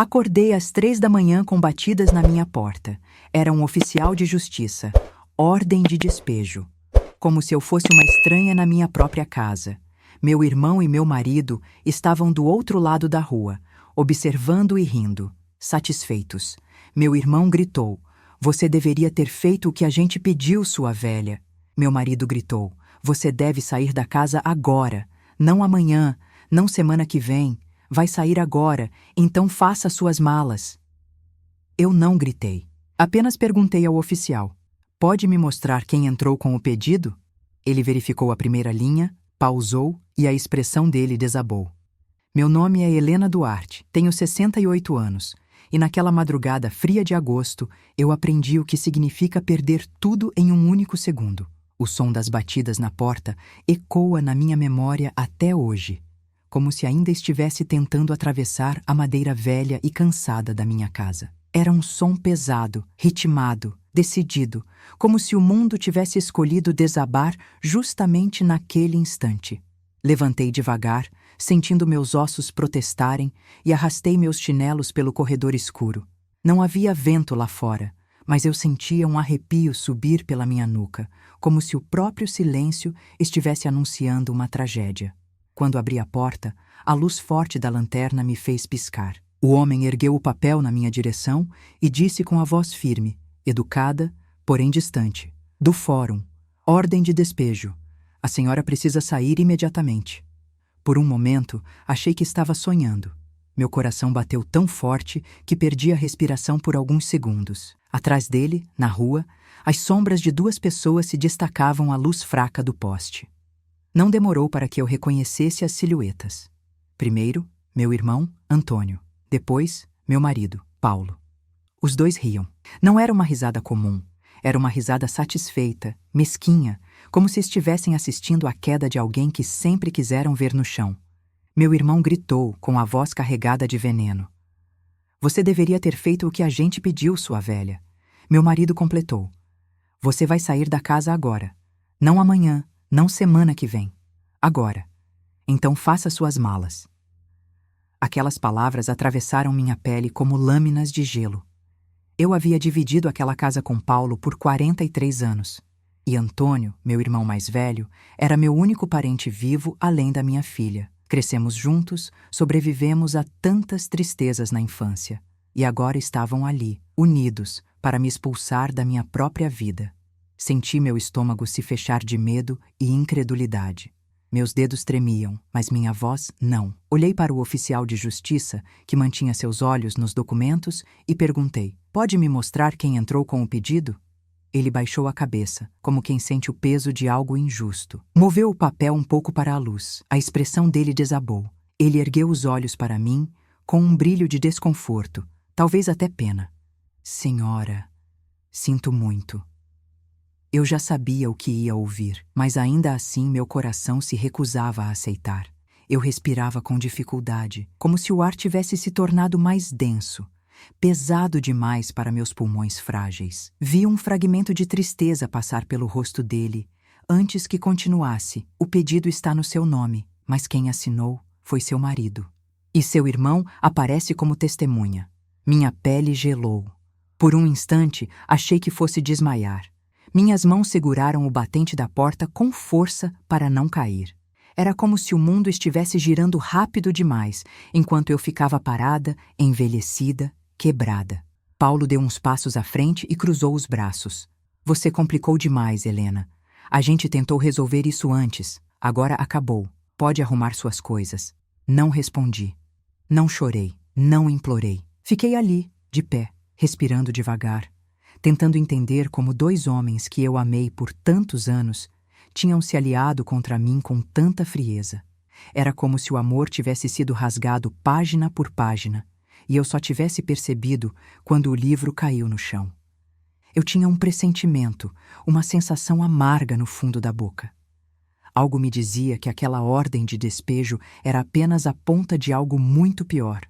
Acordei às 3 da manhã com batidas na minha porta. Era um oficial de justiça. Ordem de despejo. Como se eu fosse uma estranha na minha própria casa. Meu irmão e meu marido estavam do outro lado da rua, observando e rindo, satisfeitos. Meu irmão gritou: "Você deveria ter feito o que a gente pediu, sua velha." Meu marido gritou: "Você deve sair da casa agora. Não amanhã, não semana que vem. Vai sair agora, então faça suas malas." Eu não gritei. Apenas perguntei ao oficial: "Pode me mostrar quem entrou com o pedido?" Ele verificou a primeira linha, pausou e a expressão dele desabou. "Meu nome é Helena Duarte, tenho 68 anos, e naquela madrugada fria de agosto eu aprendi o que significa perder tudo em um único segundo. O som das batidas na porta ecoa na minha memória até hoje, como se ainda estivesse tentando atravessar a madeira velha e cansada da minha casa. Era um som pesado, ritmado, decidido, como se o mundo tivesse escolhido desabar justamente naquele instante. Levantei devagar, sentindo meus ossos protestarem, e arrastei meus chinelos pelo corredor escuro. Não havia vento lá fora, mas eu sentia um arrepio subir pela minha nuca, como se o próprio silêncio estivesse anunciando uma tragédia. Quando abri a porta, a luz forte da lanterna me fez piscar. O homem ergueu o papel na minha direção e disse com a voz firme, educada, porém distante: "Do fórum. Ordem de despejo. A senhora precisa sair imediatamente." Por um momento, achei que estava sonhando. Meu coração bateu tão forte que perdi a respiração por alguns segundos. Atrás dele, na rua, as sombras de 2 pessoas se destacavam à luz fraca do poste. Não demorou para que eu reconhecesse as silhuetas. Primeiro, meu irmão, Antônio. Depois, meu marido, Paulo. Os 2 riam. Não era uma risada comum. Era uma risada satisfeita, mesquinha, como se estivessem assistindo à queda de alguém que sempre quiseram ver no chão. Meu irmão gritou, com a voz carregada de veneno: "Você deveria ter feito o que a gente pediu, sua velha." Meu marido completou: "Você vai sair da casa agora. Não amanhã, não semana que vem. Agora. Então faça suas malas." Aquelas palavras atravessaram minha pele como lâminas de gelo. Eu havia dividido aquela casa com Paulo por 43 anos. E Antônio, meu irmão mais velho, era meu único parente vivo além da minha filha. Crescemos juntos, sobrevivemos a tantas tristezas na infância. E agora estavam ali, unidos, para me expulsar da minha própria vida. Senti meu estômago se fechar de medo e incredulidade. Meus dedos tremiam, mas minha voz não. Olhei para o oficial de justiça, que mantinha seus olhos nos documentos, e perguntei: "Pode me mostrar quem entrou com o pedido?" Ele baixou a cabeça, como quem sente o peso de algo injusto. Moveu o papel um pouco para a luz. A expressão dele desabou. Ele ergueu os olhos para mim, com um brilho de desconforto, talvez até pena. "Senhora, sinto muito." Eu já sabia o que ia ouvir, mas ainda assim meu coração se recusava a aceitar. Eu respirava com dificuldade, como se o ar tivesse se tornado mais denso, pesado demais para meus pulmões frágeis. Vi um fragmento de tristeza passar pelo rosto dele, antes que continuasse: "O pedido está no seu nome, mas quem assinou foi seu marido. E seu irmão aparece como testemunha." Minha pele gelou. Por um instante, achei que fosse desmaiar. Minhas mãos seguraram o batente da porta com força para não cair. Era como se o mundo estivesse girando rápido demais, enquanto eu ficava parada, envelhecida, quebrada. Paulo deu uns passos à frente e cruzou os braços. "Você complicou demais, Helena. A gente tentou resolver isso antes. Agora acabou. Pode arrumar suas coisas." Não respondi. Não chorei. Não implorei. Fiquei ali, de pé, respirando devagar, tentando entender como 2 homens que eu amei por tantos anos tinham se aliado contra mim com tanta frieza. Era como se o amor tivesse sido rasgado página por página, e eu só tivesse percebido quando o livro caiu no chão. Eu tinha um pressentimento, uma sensação amarga no fundo da boca. Algo me dizia que aquela ordem de despejo era apenas a ponta de algo muito pior.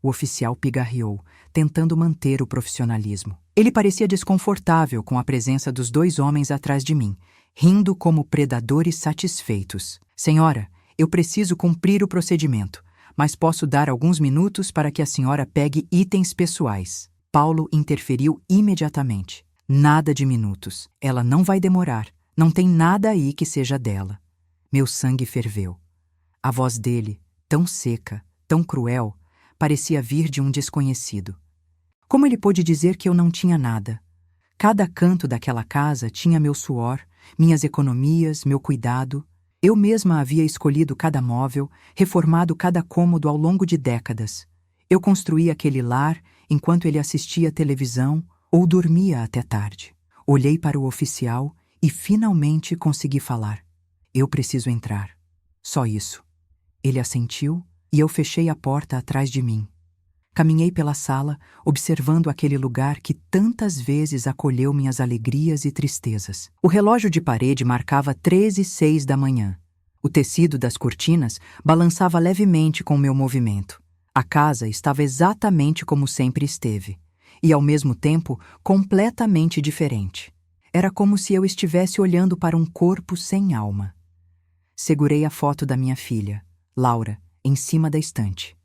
O oficial pigarreou, tentando manter o profissionalismo. Ele parecia desconfortável com a presença dos 2 homens atrás de mim, rindo como predadores satisfeitos. "Senhora, eu preciso cumprir o procedimento, mas posso dar alguns minutos para que a senhora pegue itens pessoais. Paulo interferiu imediatamente. Nada de minutos. Ela não vai demorar. Não tem nada aí que seja dela. Meu sangue ferveu. A voz dele, tão seca, tão cruel, parecia vir de um desconhecido. Como ele pôde dizer que eu não tinha nada? Cada canto daquela casa tinha meu suor, minhas economias, meu cuidado. Eu mesma havia escolhido cada móvel, reformado cada cômodo ao longo de décadas. Eu construí aquele lar enquanto ele assistia televisão ou dormia até tarde. Olhei para o oficial e finalmente consegui falar. Eu preciso entrar. Só isso. Ele assentiu e eu fechei a porta atrás de mim. Caminhei pela sala, observando aquele lugar que tantas vezes acolheu minhas alegrias e tristezas. O relógio de parede marcava 13h06 da manhã. O tecido das cortinas balançava levemente com o meu movimento. A casa estava exatamente como sempre esteve, e ao mesmo tempo completamente diferente. Era como se eu estivesse olhando para um corpo sem alma. Segurei a foto da minha filha, Laura, em cima da estante.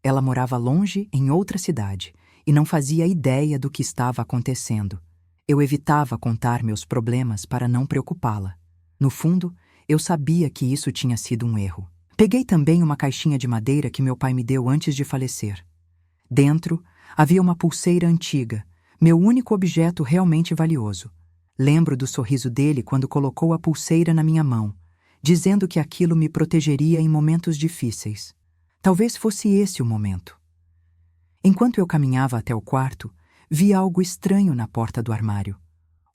Ela morava longe, em outra cidade, e não fazia ideia do que estava acontecendo. Eu evitava contar meus problemas para não preocupá-la. No fundo, eu sabia que isso tinha sido um erro. Peguei também uma caixinha de madeira que meu pai me deu antes de falecer. Dentro, havia uma pulseira antiga, meu único objeto realmente valioso. Lembro do sorriso dele quando colocou a pulseira na minha mão, dizendo que aquilo me protegeria em momentos difíceis. Talvez fosse esse o momento. Enquanto eu caminhava até o quarto, vi algo estranho na porta do armário.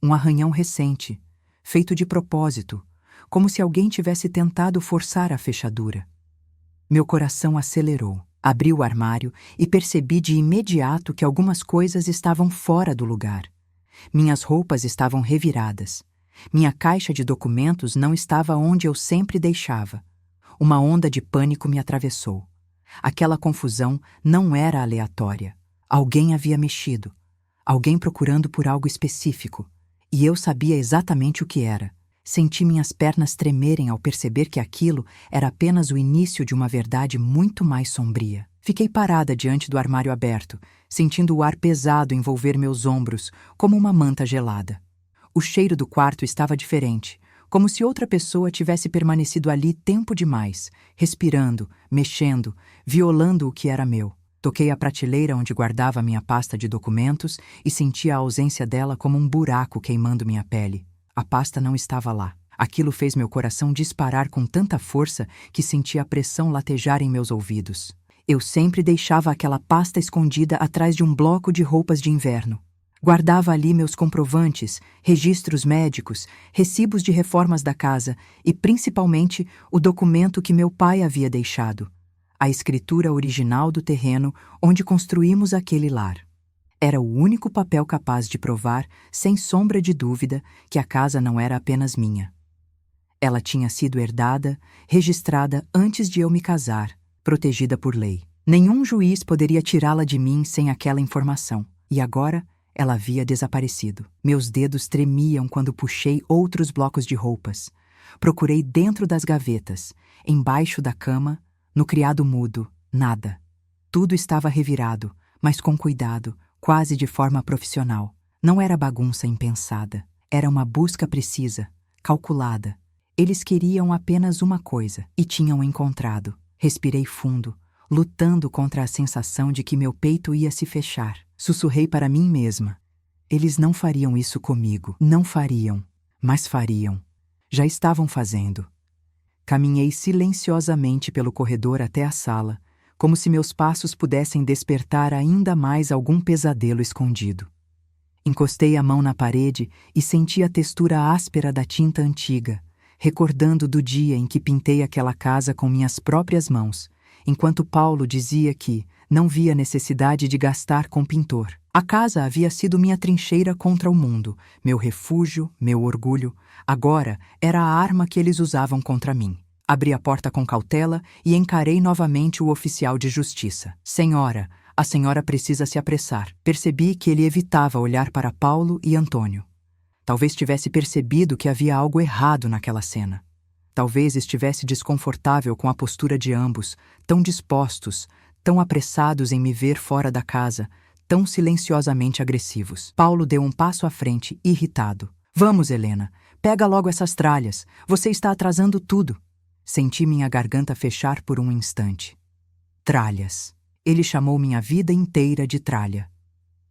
Um arranhão recente, feito de propósito, como se alguém tivesse tentado forçar a fechadura. Meu coração acelerou. Abri o armário e percebi de imediato que algumas coisas estavam fora do lugar. Minhas roupas estavam reviradas. Minha caixa de documentos não estava onde eu sempre deixava. Uma onda de pânico me atravessou. Aquela confusão não era aleatória. Alguém havia mexido. Alguém procurando por algo específico. E eu sabia exatamente o que era. Senti minhas pernas tremerem ao perceber que aquilo era apenas o início de uma verdade muito mais sombria. Fiquei parada diante do armário aberto, sentindo o ar pesado envolver meus ombros, como uma manta gelada. O cheiro do quarto estava diferente, como se outra pessoa tivesse permanecido ali tempo demais, respirando, mexendo, violando o que era meu. Toquei a prateleira onde guardava minha pasta de documentos e senti a ausência dela como um buraco queimando minha pele. A pasta não estava lá. Aquilo fez meu coração disparar com tanta força que senti a pressão latejar em meus ouvidos. Eu sempre deixava aquela pasta escondida atrás de um bloco de roupas de inverno. Guardava ali meus comprovantes, registros médicos, recibos de reformas da casa e, principalmente, o documento que meu pai havia deixado, a escritura original do terreno onde construímos aquele lar. Era o único papel capaz de provar, sem sombra de dúvida, que a casa não era apenas minha. Ela tinha sido herdada, registrada antes de eu me casar, protegida por lei. Nenhum juiz poderia tirá-la de mim sem aquela informação. E agora, ela havia desaparecido. Meus dedos tremiam quando puxei outros blocos de roupas. Procurei dentro das gavetas, embaixo da cama, no criado mudo, nada. Tudo estava revirado, mas com cuidado, quase de forma profissional. Não era bagunça impensada. Era uma busca precisa, calculada. Eles queriam apenas uma coisa, e tinham encontrado. Respirei fundo, lutando contra a sensação de que meu peito ia se fechar. Sussurrei para mim mesma. Eles não fariam isso comigo. Não fariam, mas fariam. Já estavam fazendo. Caminhei silenciosamente pelo corredor até a sala, como se meus passos pudessem despertar ainda mais algum pesadelo escondido. Encostei a mão na parede e senti a textura áspera da tinta antiga, recordando do dia em que pintei aquela casa com minhas próprias mãos, enquanto Paulo dizia que não via necessidade de gastar com pintor. A casa havia sido minha trincheira contra o mundo, meu refúgio, meu orgulho. Agora era a arma que eles usavam contra mim. Abri a porta com cautela e encarei novamente o oficial de justiça. Senhora, a senhora precisa se apressar. Percebi que ele evitava olhar para Paulo e Antônio. Talvez tivesse percebido que havia algo errado naquela cena. Talvez estivesse desconfortável com a postura de ambos, tão dispostos, tão apressados em me ver fora da casa, tão silenciosamente agressivos. Paulo deu um passo à frente, irritado. Vamos, Helena, pega logo essas tralhas. Você está atrasando tudo. Senti minha garganta fechar por um instante. Tralhas. Ele chamou minha vida inteira de tralha.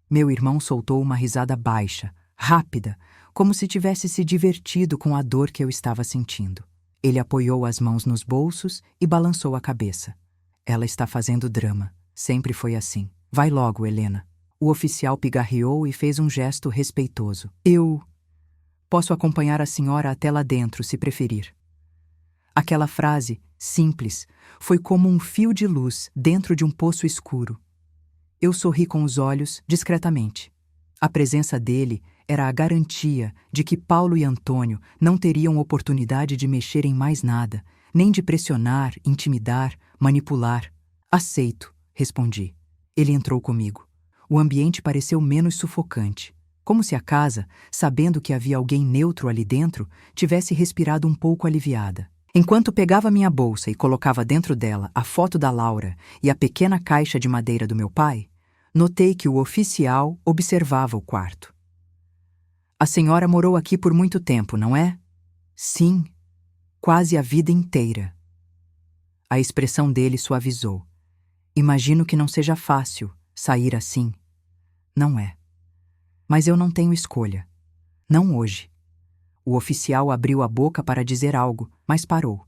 Meu irmão soltou uma risada baixa, rápida, como se tivesse se divertido com a dor que eu estava sentindo. Ele apoiou as mãos nos bolsos e balançou a cabeça. Ela está fazendo drama. Sempre foi assim. Vai logo, Helena. O oficial pigarreou e fez um gesto respeitoso. Eu posso acompanhar a senhora até lá dentro, se preferir. Aquela frase, simples, foi como um fio de luz dentro de um poço escuro. Eu sorri com os olhos, discretamente. A presença dele era a garantia de que Paulo e Antônio não teriam oportunidade de mexer em mais nada, nem de pressionar, intimidar, manipular. Aceito, respondi. Ele entrou comigo. O ambiente pareceu menos sufocante, como se a casa, sabendo que havia alguém neutro ali dentro, tivesse respirado um pouco aliviada. Enquanto pegava minha bolsa e colocava dentro dela a foto da Laura e a pequena caixa de madeira do meu pai, notei que o oficial observava o quarto. A senhora morou aqui por muito tempo, não é? Sim, quase a vida inteira. A expressão dele suavizou. Imagino que não seja fácil sair assim. Não é. Mas eu não tenho escolha. Não hoje. O oficial abriu a boca para dizer algo, mas parou.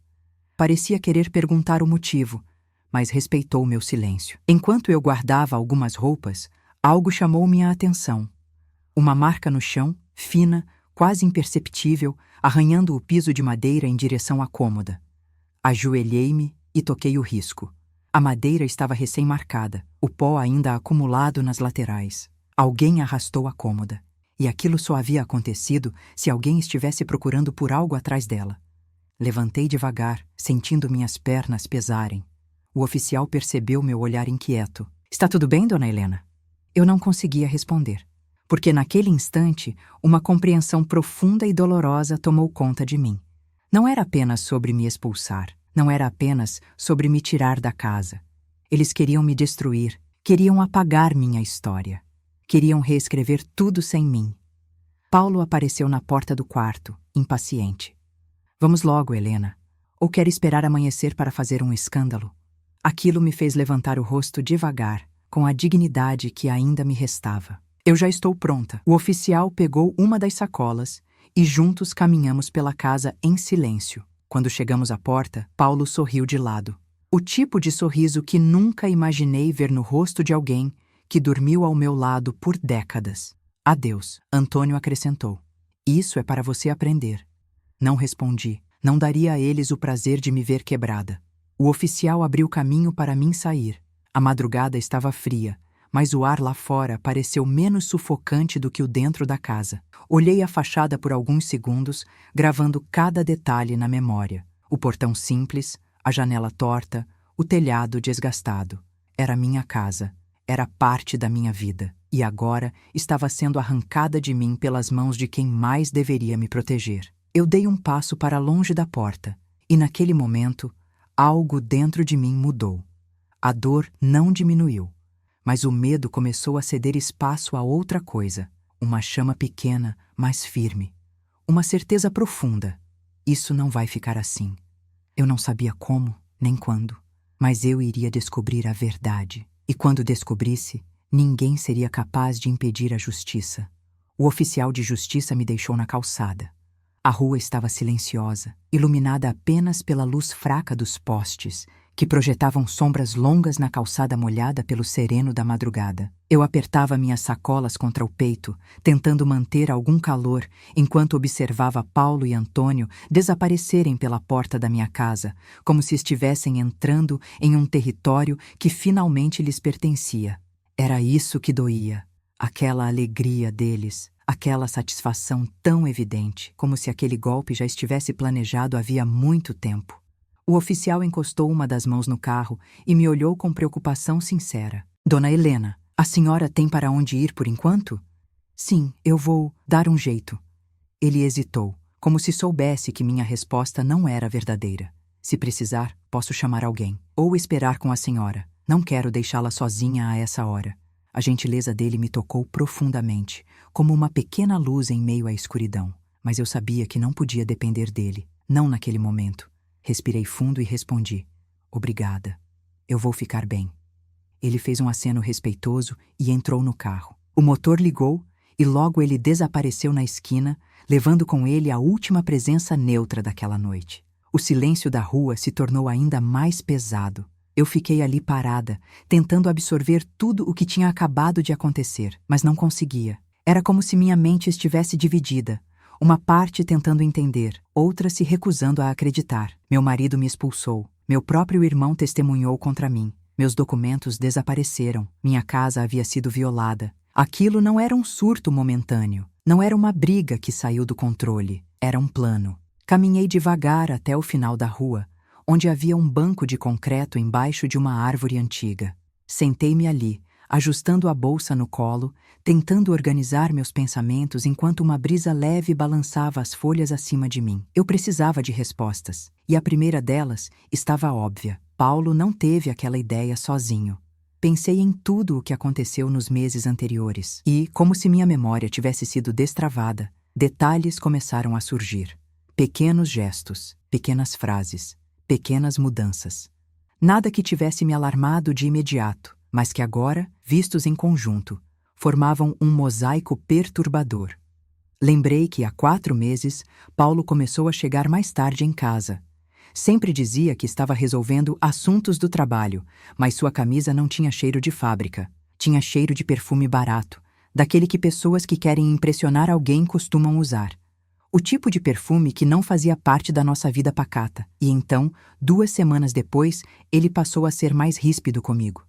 Parecia querer perguntar o motivo, mas respeitou meu silêncio. Enquanto eu guardava algumas roupas, algo chamou minha atenção. Uma marca no chão, fina, quase imperceptível, arranhando o piso de madeira em direção à cômoda. Ajoelhei-me e toquei o risco. A madeira estava recém-marcada, o pó ainda acumulado nas laterais. Alguém arrastou a cômoda, e aquilo só havia acontecido se alguém estivesse procurando por algo atrás dela. Levantei devagar, sentindo minhas pernas pesarem. O oficial percebeu meu olhar inquieto. Está tudo bem, dona Helena? Eu não conseguia responder, porque naquele instante uma compreensão profunda e dolorosa tomou conta de mim. Não era apenas sobre me expulsar, não era apenas sobre me tirar da casa. Eles queriam me destruir, queriam apagar minha história. Queriam reescrever tudo sem mim. Paulo apareceu na porta do quarto, impaciente. Vamos logo, Helena. Ou quer esperar amanhecer para fazer um escândalo? Aquilo me fez levantar o rosto devagar, com a dignidade que ainda me restava. Eu já estou pronta. O oficial pegou uma das sacolas e juntos caminhamos pela casa em silêncio. Quando chegamos à porta, Paulo sorriu de lado. O tipo de sorriso que nunca imaginei ver no rosto de alguém que dormiu ao meu lado por décadas. Adeus, Antônio acrescentou. Isso é para você aprender. Não respondi. Não daria a eles o prazer de me ver quebrada. O oficial abriu caminho para mim sair. A madrugada estava fria, mas o ar lá fora pareceu menos sufocante do que o dentro da casa. Olhei a fachada por alguns segundos, gravando cada detalhe na memória. O portão simples, a janela torta, o telhado desgastado. Era minha casa. Era parte da minha vida, e agora estava sendo arrancada de mim pelas mãos de quem mais deveria me proteger. Eu dei um passo para longe da porta, e naquele momento, algo dentro de mim mudou. A dor não diminuiu, mas o medo começou a ceder espaço a outra coisa, uma chama pequena, mas firme. Uma certeza profunda. Isso não vai ficar assim. Eu não sabia como, nem quando, mas eu iria descobrir a verdade. E quando descobrisse, ninguém seria capaz de impedir a justiça. O oficial de justiça me deixou na calçada. A rua estava silenciosa, iluminada apenas pela luz fraca dos postes, que projetavam sombras longas na calçada molhada pelo sereno da madrugada. Eu apertava minhas sacolas contra o peito, tentando manter algum calor, enquanto observava Paulo e Antônio desaparecerem pela porta da minha casa, como se estivessem entrando em um território que finalmente lhes pertencia. Era isso que doía, aquela alegria deles, aquela satisfação tão evidente, como se aquele golpe já estivesse planejado havia muito tempo. O oficial encostou uma das mãos no carro e me olhou com preocupação sincera. Dona Helena, a senhora tem para onde ir por enquanto? Sim, eu vou dar um jeito. Ele hesitou, como se soubesse que minha resposta não era verdadeira. Se precisar, posso chamar alguém. Ou esperar com a senhora. Não quero deixá-la sozinha a essa hora. A gentileza dele me tocou profundamente, como uma pequena luz em meio à escuridão. Mas eu sabia que não podia depender dele, não naquele momento. Respirei fundo e respondi: obrigada. Eu vou ficar bem. Ele fez um aceno respeitoso e entrou no carro. O motor ligou e logo ele desapareceu na esquina, levando com ele a última presença neutra daquela noite. O silêncio da rua se tornou ainda mais pesado. Eu fiquei ali parada, tentando absorver tudo o que tinha acabado de acontecer, mas não conseguia. Era como se minha mente estivesse dividida, uma parte tentando entender, outra se recusando a acreditar. Meu marido me expulsou, meu próprio irmão testemunhou contra mim, meus documentos desapareceram, minha casa havia sido violada. Aquilo não era um surto momentâneo, não era uma briga que saiu do controle, era um plano. Caminhei devagar até o final da rua, onde havia um banco de concreto embaixo de uma árvore antiga. Sentei-me ali, ajustando a bolsa no colo, tentando organizar meus pensamentos enquanto uma brisa leve balançava as folhas acima de mim. Eu precisava de respostas, e a primeira delas estava óbvia. Paulo não teve aquela ideia sozinho. Pensei em tudo o que aconteceu nos meses anteriores, e, como se minha memória tivesse sido destravada, detalhes começaram a surgir. Pequenos gestos, pequenas frases, pequenas mudanças. Nada que tivesse me alarmado de imediato, mas que agora, vistos em conjunto, formavam um mosaico perturbador. Lembrei que há 4 meses, Paulo começou a chegar mais tarde em casa. Sempre dizia que estava resolvendo assuntos do trabalho, mas sua camisa não tinha cheiro de fábrica. Tinha cheiro de perfume barato, daquele que pessoas que querem impressionar alguém costumam usar. O tipo de perfume que não fazia parte da nossa vida pacata. E então, 2 semanas depois, ele passou a ser mais ríspido comigo.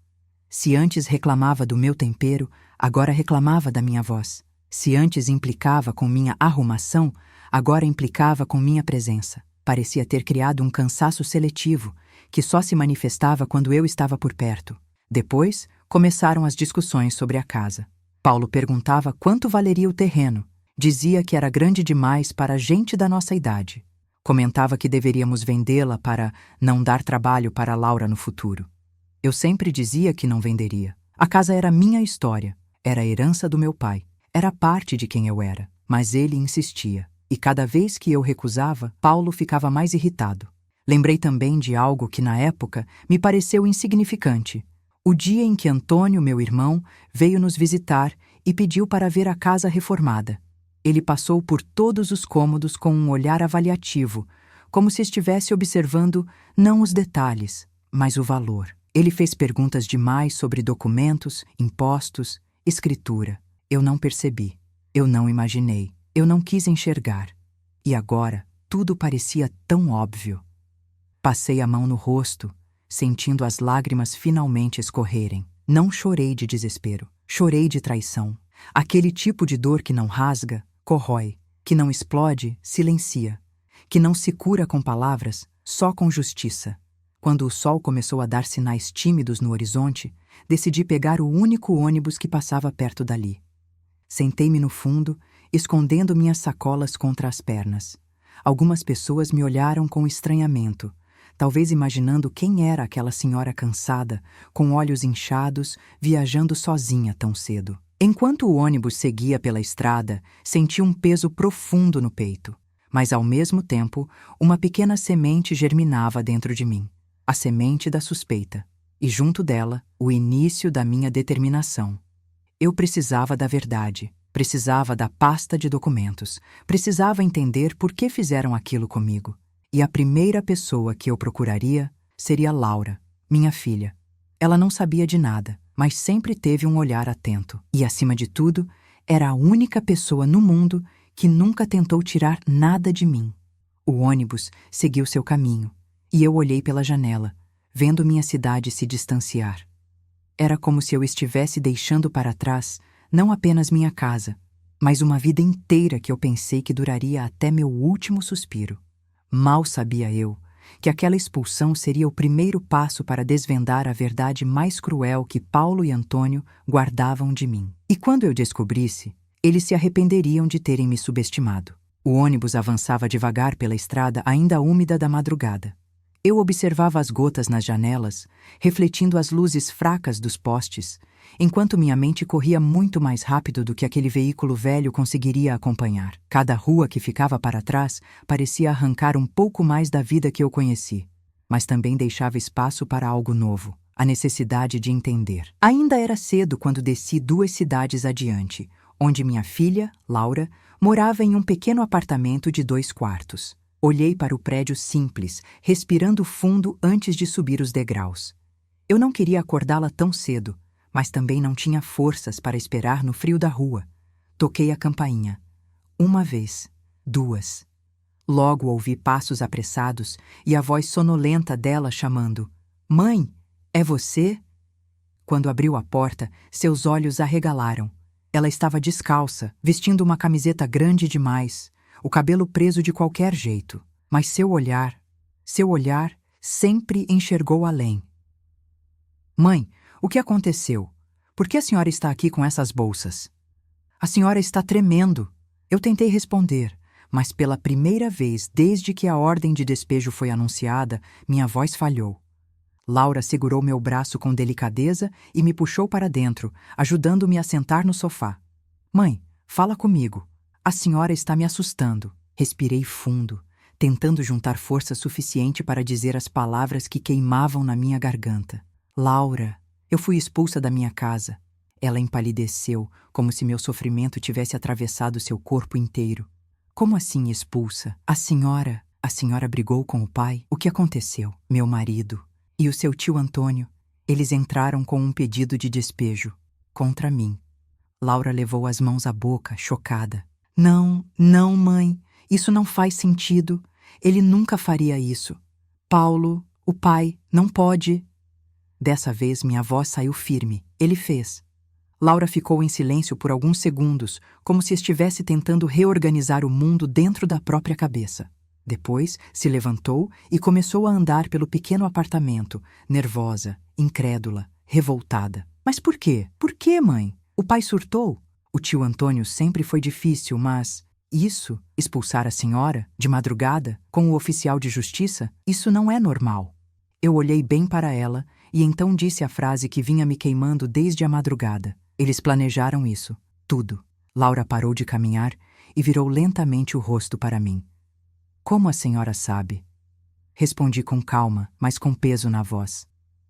Se antes reclamava do meu tempero, agora reclamava da minha voz. Se antes implicava com minha arrumação, agora implicava com minha presença. Parecia ter criado um cansaço seletivo, que só se manifestava quando eu estava por perto. Depois, começaram as discussões sobre a casa. Paulo perguntava quanto valeria o terreno. Dizia que era grande demais para a gente da nossa idade. Comentava que deveríamos vendê-la para não dar trabalho para Laura no futuro. Eu sempre dizia que não venderia. A casa era minha história, era a herança do meu pai, era parte de quem eu era. Mas ele insistia, e cada vez que eu recusava, Paulo ficava mais irritado. Lembrei também de algo que na época me pareceu insignificante. O dia em que Antônio, meu irmão, veio nos visitar e pediu para ver a casa reformada. Ele passou por todos os cômodos com um olhar avaliativo, como se estivesse observando não os detalhes, mas o valor. Ele fez perguntas demais sobre documentos, impostos, escritura. Eu não percebi, eu não imaginei, eu não quis enxergar. E agora, tudo parecia tão óbvio. Passei a mão no rosto, sentindo as lágrimas finalmente escorrerem. Não chorei de desespero, chorei de traição. Aquele tipo de dor que não rasga, corrói, que não explode, silencia, que não se cura com palavras, só com justiça. Quando o sol começou a dar sinais tímidos no horizonte, decidi pegar o único ônibus que passava perto dali. Sentei-me no fundo, escondendo minhas sacolas contra as pernas. Algumas pessoas me olharam com estranhamento, talvez imaginando quem era aquela senhora cansada, com olhos inchados, viajando sozinha tão cedo. Enquanto o ônibus seguia pela estrada, senti um peso profundo no peito, mas ao mesmo tempo, uma pequena semente germinava dentro de mim, a semente da suspeita, e junto dela, o início da minha determinação. Eu precisava da verdade, precisava da pasta de documentos, precisava entender por que fizeram aquilo comigo. E a primeira pessoa que eu procuraria seria Laura, minha filha. Ela não sabia de nada, mas sempre teve um olhar atento. E, acima de tudo, era a única pessoa no mundo que nunca tentou tirar nada de mim. O ônibus seguiu seu caminho, e eu olhei pela janela, vendo minha cidade se distanciar. Era como se eu estivesse deixando para trás não apenas minha casa, mas uma vida inteira que eu pensei que duraria até meu último suspiro. Mal sabia eu que aquela expulsão seria o primeiro passo para desvendar a verdade mais cruel que Paulo e Antônio guardavam de mim. E quando eu descobrisse, eles se arrependeriam de terem me subestimado. O ônibus avançava devagar pela estrada ainda úmida da madrugada. Eu observava as gotas nas janelas, refletindo as luzes fracas dos postes, enquanto minha mente corria muito mais rápido do que aquele veículo velho conseguiria acompanhar. Cada rua que ficava para trás parecia arrancar um pouco mais da vida que eu conheci, mas também deixava espaço para algo novo, a necessidade de entender. Ainda era cedo quando desci 2 cidades adiante, onde minha filha, Laura, morava em um pequeno apartamento de 2 quartos. Olhei para o prédio simples, respirando fundo antes de subir os degraus. Eu não queria acordá-la tão cedo, mas também não tinha forças para esperar no frio da rua. Toquei a campainha. 1 vez, 2. Logo ouvi passos apressados e a voz sonolenta dela chamando: "Mãe, é você?" Quando abriu a porta, seus olhos arregalaram. Ela estava descalça, vestindo uma camiseta grande demais, o cabelo preso de qualquer jeito, mas seu olhar sempre enxergou além. "Mãe, o que aconteceu? Por que a senhora está aqui com essas bolsas?" "A senhora está tremendo." Eu tentei responder, mas pela primeira vez desde que a ordem de despejo foi anunciada, minha voz falhou. Laura segurou meu braço com delicadeza e me puxou para dentro, ajudando-me a sentar no sofá. "Mãe, fala comigo. A senhora está me assustando." Respirei fundo, tentando juntar força suficiente para dizer as palavras que queimavam na minha garganta. "Laura, eu fui expulsa da minha casa." Ela empalideceu, como se meu sofrimento tivesse atravessado seu corpo inteiro. "Como assim expulsa? A senhora brigou com o pai? O que aconteceu?" "Meu marido e o seu tio Antônio, eles entraram com um pedido de despejo contra mim." Laura levou as mãos à boca, chocada. Não, mãe, isso não faz sentido. Ele nunca faria isso. Paulo, o pai, não pode." Dessa vez minha voz saiu firme. "Ele fez." Laura ficou em silêncio por alguns segundos, como se estivesse tentando reorganizar o mundo dentro da própria cabeça. Depois, se levantou e começou a andar pelo pequeno apartamento, nervosa, incrédula, revoltada. "Mas por quê? Por quê, mãe? O pai surtou? O tio Antônio sempre foi difícil, mas... Isso, expulsar a senhora, de madrugada, com o oficial de justiça, isso não é normal." Eu olhei bem para ela e então disse a frase que vinha me queimando desde a madrugada. "Eles planejaram isso. Tudo." Laura parou de caminhar e virou lentamente o rosto para mim. "Como a senhora sabe?" Respondi com calma, mas com peso na voz.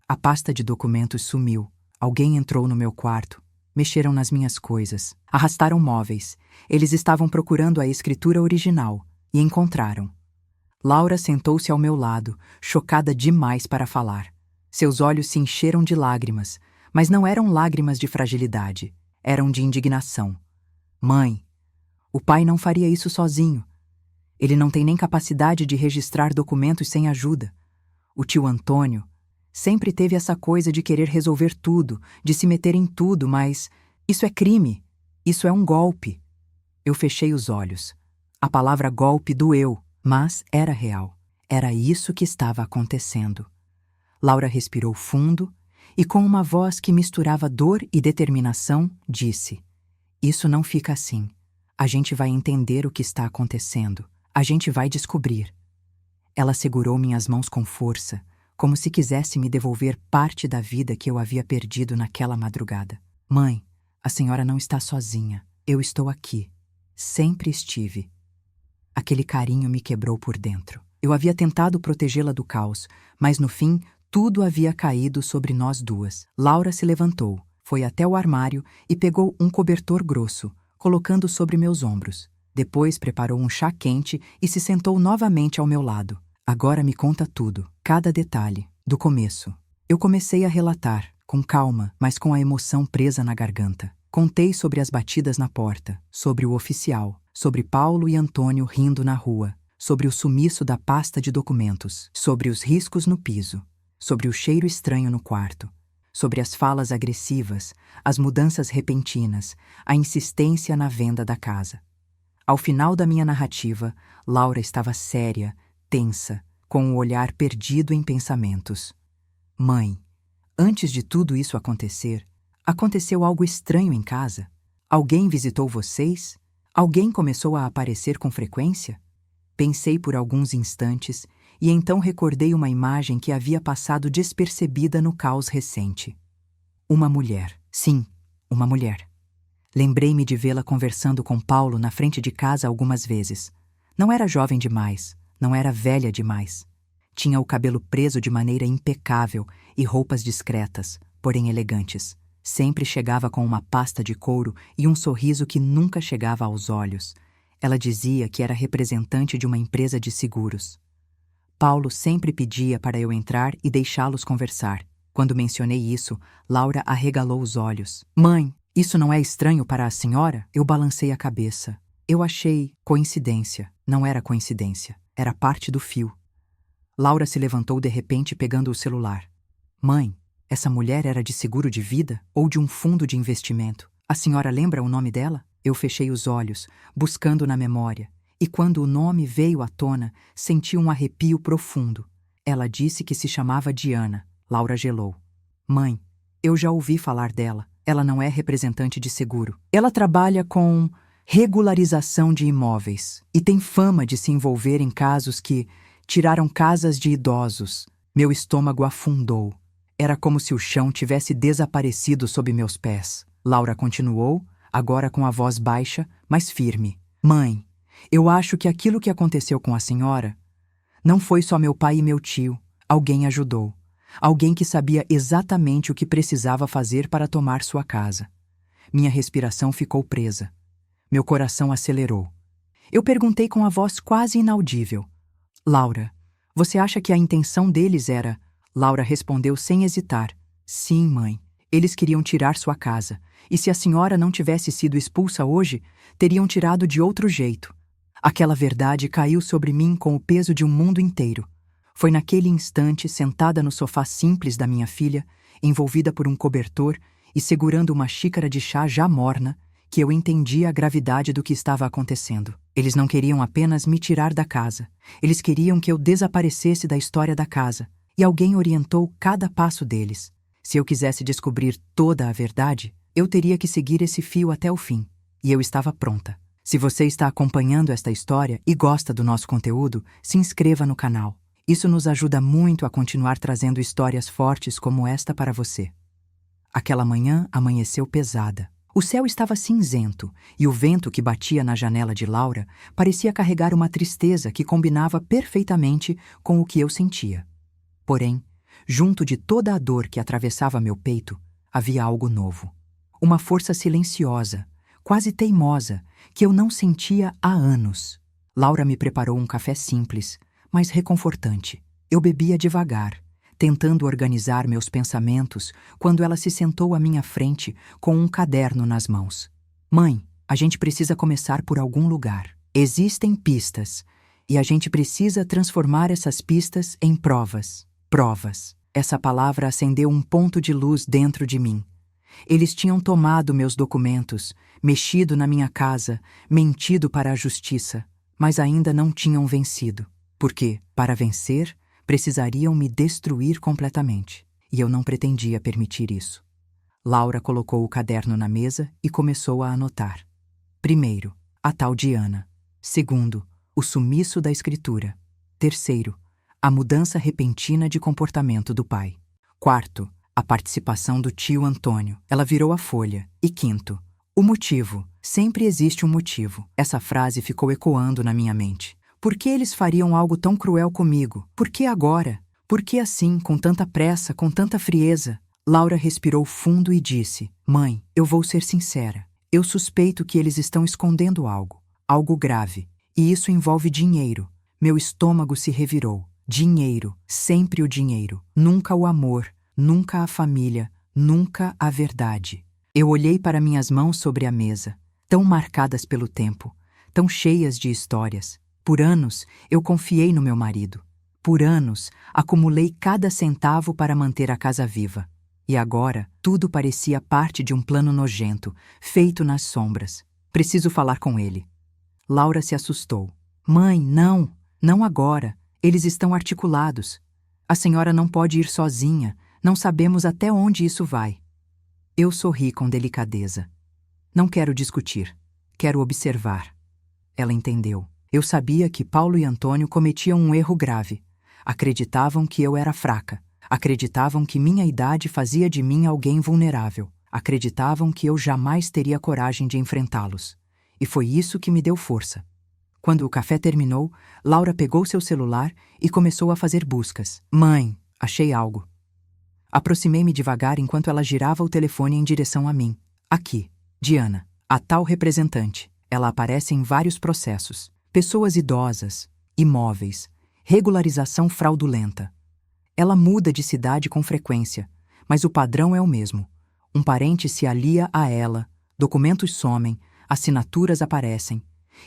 "A pasta de documentos sumiu. Alguém entrou no meu quarto. Mexeram nas minhas coisas. Arrastaram móveis. Eles estavam procurando a escritura original e encontraram." Laura sentou-se ao meu lado, chocada demais para falar. Seus olhos se encheram de lágrimas, mas não eram lágrimas de fragilidade. Eram de indignação. "Mãe, o pai não faria isso sozinho. Ele não tem nem capacidade de registrar documentos sem ajuda. O tio Antônio sempre teve essa coisa de querer resolver tudo, de se meter em tudo, mas isso é crime. Isso é um golpe." Eu fechei os olhos. A palavra golpe doeu, mas era real. Era isso que estava acontecendo. Laura respirou fundo e, com uma voz que misturava dor e determinação, disse: "Isso não fica assim. A gente vai entender o que está acontecendo. A gente vai descobrir." Ela segurou minhas mãos com força, como se quisesse me devolver parte da vida que eu havia perdido naquela madrugada. "Mãe, a senhora não está sozinha. Eu estou aqui. Sempre estive." Aquele carinho me quebrou por dentro. Eu havia tentado protegê-la do caos, mas no fim, tudo havia caído sobre nós duas. Laura se levantou, foi até o armário e pegou um cobertor grosso, colocando sobre meus ombros. Depois preparou um chá quente e se sentou novamente ao meu lado. "Agora me conta tudo, cada detalhe, do começo." Eu comecei a relatar, com calma, mas com a emoção presa na garganta. Contei sobre as batidas na porta, sobre o oficial, sobre Paulo e Antônio rindo na rua, sobre o sumiço da pasta de documentos, sobre os riscos no piso, sobre o cheiro estranho no quarto, sobre as falas agressivas, as mudanças repentinas, a insistência na venda da casa. Ao final da minha narrativa, Laura estava séria, tensa, com o olhar perdido em pensamentos. "Mãe, antes de tudo isso acontecer, aconteceu algo estranho em casa? Alguém visitou vocês? Alguém começou a aparecer com frequência? Pensei por alguns instantes e então recordei uma imagem que havia passado despercebida no caos recente. Uma mulher. Sim, uma mulher. Lembrei-me de vê-la conversando com Paulo na frente de casa algumas vezes. Não era jovem demais, não era velha demais. Tinha o cabelo preso de maneira impecável e roupas discretas, porém elegantes. Sempre chegava com uma pasta de couro e um sorriso que nunca chegava aos olhos. Ela dizia que era representante de uma empresa de seguros. Paulo sempre pedia para eu entrar e deixá-los conversar. Quando mencionei isso, Laura arregalou os olhos. Mãe, isso não é estranho para a senhora? Eu balancei a cabeça. Eu achei coincidência. Não era coincidência. Era parte do fio. Laura se levantou de repente pegando o celular. Mãe, essa mulher era de seguro de vida ou de um fundo de investimento? A senhora lembra o nome dela? Eu fechei os olhos, buscando na memória, e quando o nome veio à tona, senti um arrepio profundo. Ela disse que se chamava Diana. Laura gelou. Mãe, eu já ouvi falar dela. Ela não é representante de seguro. Ela trabalha com regularização de imóveis e tem fama de se envolver em casos que tiraram casas de idosos. Meu estômago afundou. Era como se o chão tivesse desaparecido sob meus pés. Laura continuou, agora com a voz baixa, mas firme. Mãe, eu acho que aquilo que aconteceu com a senhora não foi só meu pai e meu tio. Alguém ajudou. Alguém que sabia exatamente o que precisava fazer para tomar sua casa. Minha respiração ficou presa. Meu coração acelerou. Eu perguntei com a voz quase inaudível. Laura, você acha que a intenção deles era... Laura respondeu sem hesitar. Sim, mãe. Eles queriam tirar sua casa. E se a senhora não tivesse sido expulsa hoje, teriam tirado de outro jeito. Aquela verdade caiu sobre mim com o peso de um mundo inteiro. Foi naquele instante, sentada no sofá simples da minha filha, envolvida por um cobertor e segurando uma xícara de chá já morna, que eu entendi a gravidade do que estava acontecendo. Eles não queriam apenas me tirar da casa. Eles queriam que eu desaparecesse da história da casa. E alguém orientou cada passo deles. Se eu quisesse descobrir toda a verdade, eu teria que seguir esse fio até o fim. E eu estava pronta. Se você está acompanhando esta história e gosta do nosso conteúdo, se inscreva no canal. Isso nos ajuda muito a continuar trazendo histórias fortes como esta para você. Aquela manhã amanheceu pesada. O céu estava cinzento e o vento que batia na janela de Laura parecia carregar uma tristeza que combinava perfeitamente com o que eu sentia. Porém, junto de toda a dor que atravessava meu peito, havia algo novo. Uma força silenciosa, quase teimosa, que eu não sentia há anos. Laura me preparou um café simples, mas reconfortante. Eu bebia devagar, tentando organizar meus pensamentos quando ela se sentou à minha frente com um caderno nas mãos. Mãe, a gente precisa começar por algum lugar. Existem pistas, e a gente precisa transformar essas pistas em provas. Provas. Essa palavra acendeu um ponto de luz dentro de mim. Eles tinham tomado meus documentos, mexido na minha casa, mentido para a justiça, mas ainda não tinham vencido. Porque, para vencer, precisariam me destruir completamente. E eu não pretendia permitir isso. Laura colocou o caderno na mesa e começou a anotar. Primeiro, a tal Diana. Segundo, o sumiço da escritura. Terceiro, a mudança repentina de comportamento do pai. Quarto, a participação do tio Antônio. Ela virou a folha. E quinto, o motivo. Sempre existe um motivo. Essa frase ficou ecoando na minha mente. Por que eles fariam algo tão cruel comigo? Por que agora? Por que assim, com tanta pressa, com tanta frieza? Laura respirou fundo e disse: Mãe, eu vou ser sincera. Eu suspeito que eles estão escondendo algo. Algo grave. E isso envolve dinheiro. Meu estômago se revirou. Dinheiro. Sempre o dinheiro. Nunca o amor. Nunca a família. Nunca a verdade. Eu olhei para minhas mãos sobre a mesa, tão marcadas pelo tempo, tão cheias de histórias. Por anos, eu confiei no meu marido. Por anos, acumulei cada centavo para manter a casa viva. E agora, tudo parecia parte de um plano nojento, feito nas sombras. Preciso falar com ele. Laura se assustou. Mãe, não! Não agora. Eles estão articulados. A senhora não pode ir sozinha. Não sabemos até onde isso vai. Eu sorri com delicadeza. Não quero discutir. Quero observar. Ela entendeu. Eu sabia que Paulo e Antônio cometiam um erro grave. Acreditavam que eu era fraca. Acreditavam que minha idade fazia de mim alguém vulnerável. Acreditavam que eu jamais teria coragem de enfrentá-los. E foi isso que me deu força. Quando o café terminou, Laura pegou seu celular e começou a fazer buscas. Mãe, achei algo. Aproximei-me devagar enquanto ela girava o telefone em direção a mim. Aqui, Diana, a tal representante. Ela aparece em vários processos. Pessoas idosas, imóveis, regularização fraudulenta. Ela muda de cidade com frequência, mas o padrão é o mesmo. Um parente se alia a ela, documentos somem, assinaturas aparecem.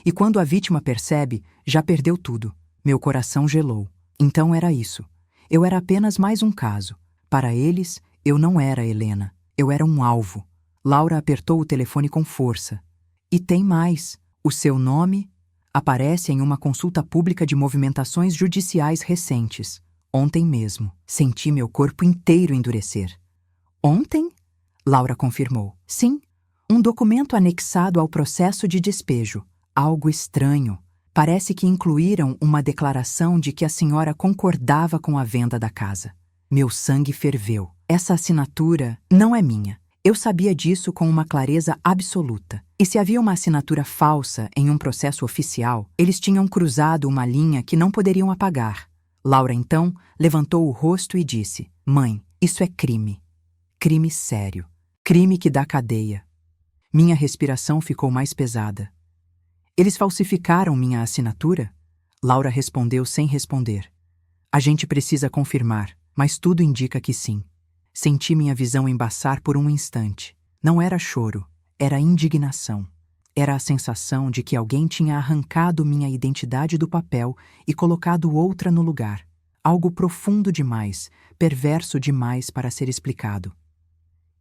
E quando a vítima percebe, já perdeu tudo. Meu coração gelou. Então era isso. Eu era apenas mais um caso. Para eles, eu não era Helena. Eu era um alvo. Laura apertou o telefone com força. E tem mais. O seu nome aparece em uma consulta pública de movimentações judiciais recentes. Ontem mesmo. Senti meu corpo inteiro endurecer. Ontem? Laura confirmou. Sim. Um documento anexado ao processo de despejo. Algo estranho. Parece que incluíram uma declaração de que a senhora concordava com a venda da casa. Meu sangue ferveu. Essa assinatura não é minha. Eu sabia disso com uma clareza absoluta. E se havia uma assinatura falsa em um processo oficial, eles tinham cruzado uma linha que não poderiam apagar. Laura, então, levantou o rosto e disse: Mãe, isso é crime. Crime sério. Crime que dá cadeia. Minha respiração ficou mais pesada. Eles falsificaram minha assinatura? Laura respondeu sem responder. A gente precisa confirmar, mas tudo indica que sim. Senti minha visão embaçar por um instante. Não era choro, era indignação. Era a sensação de que alguém tinha arrancado minha identidade do papel e colocado outra no lugar. Algo profundo demais, perverso demais para ser explicado.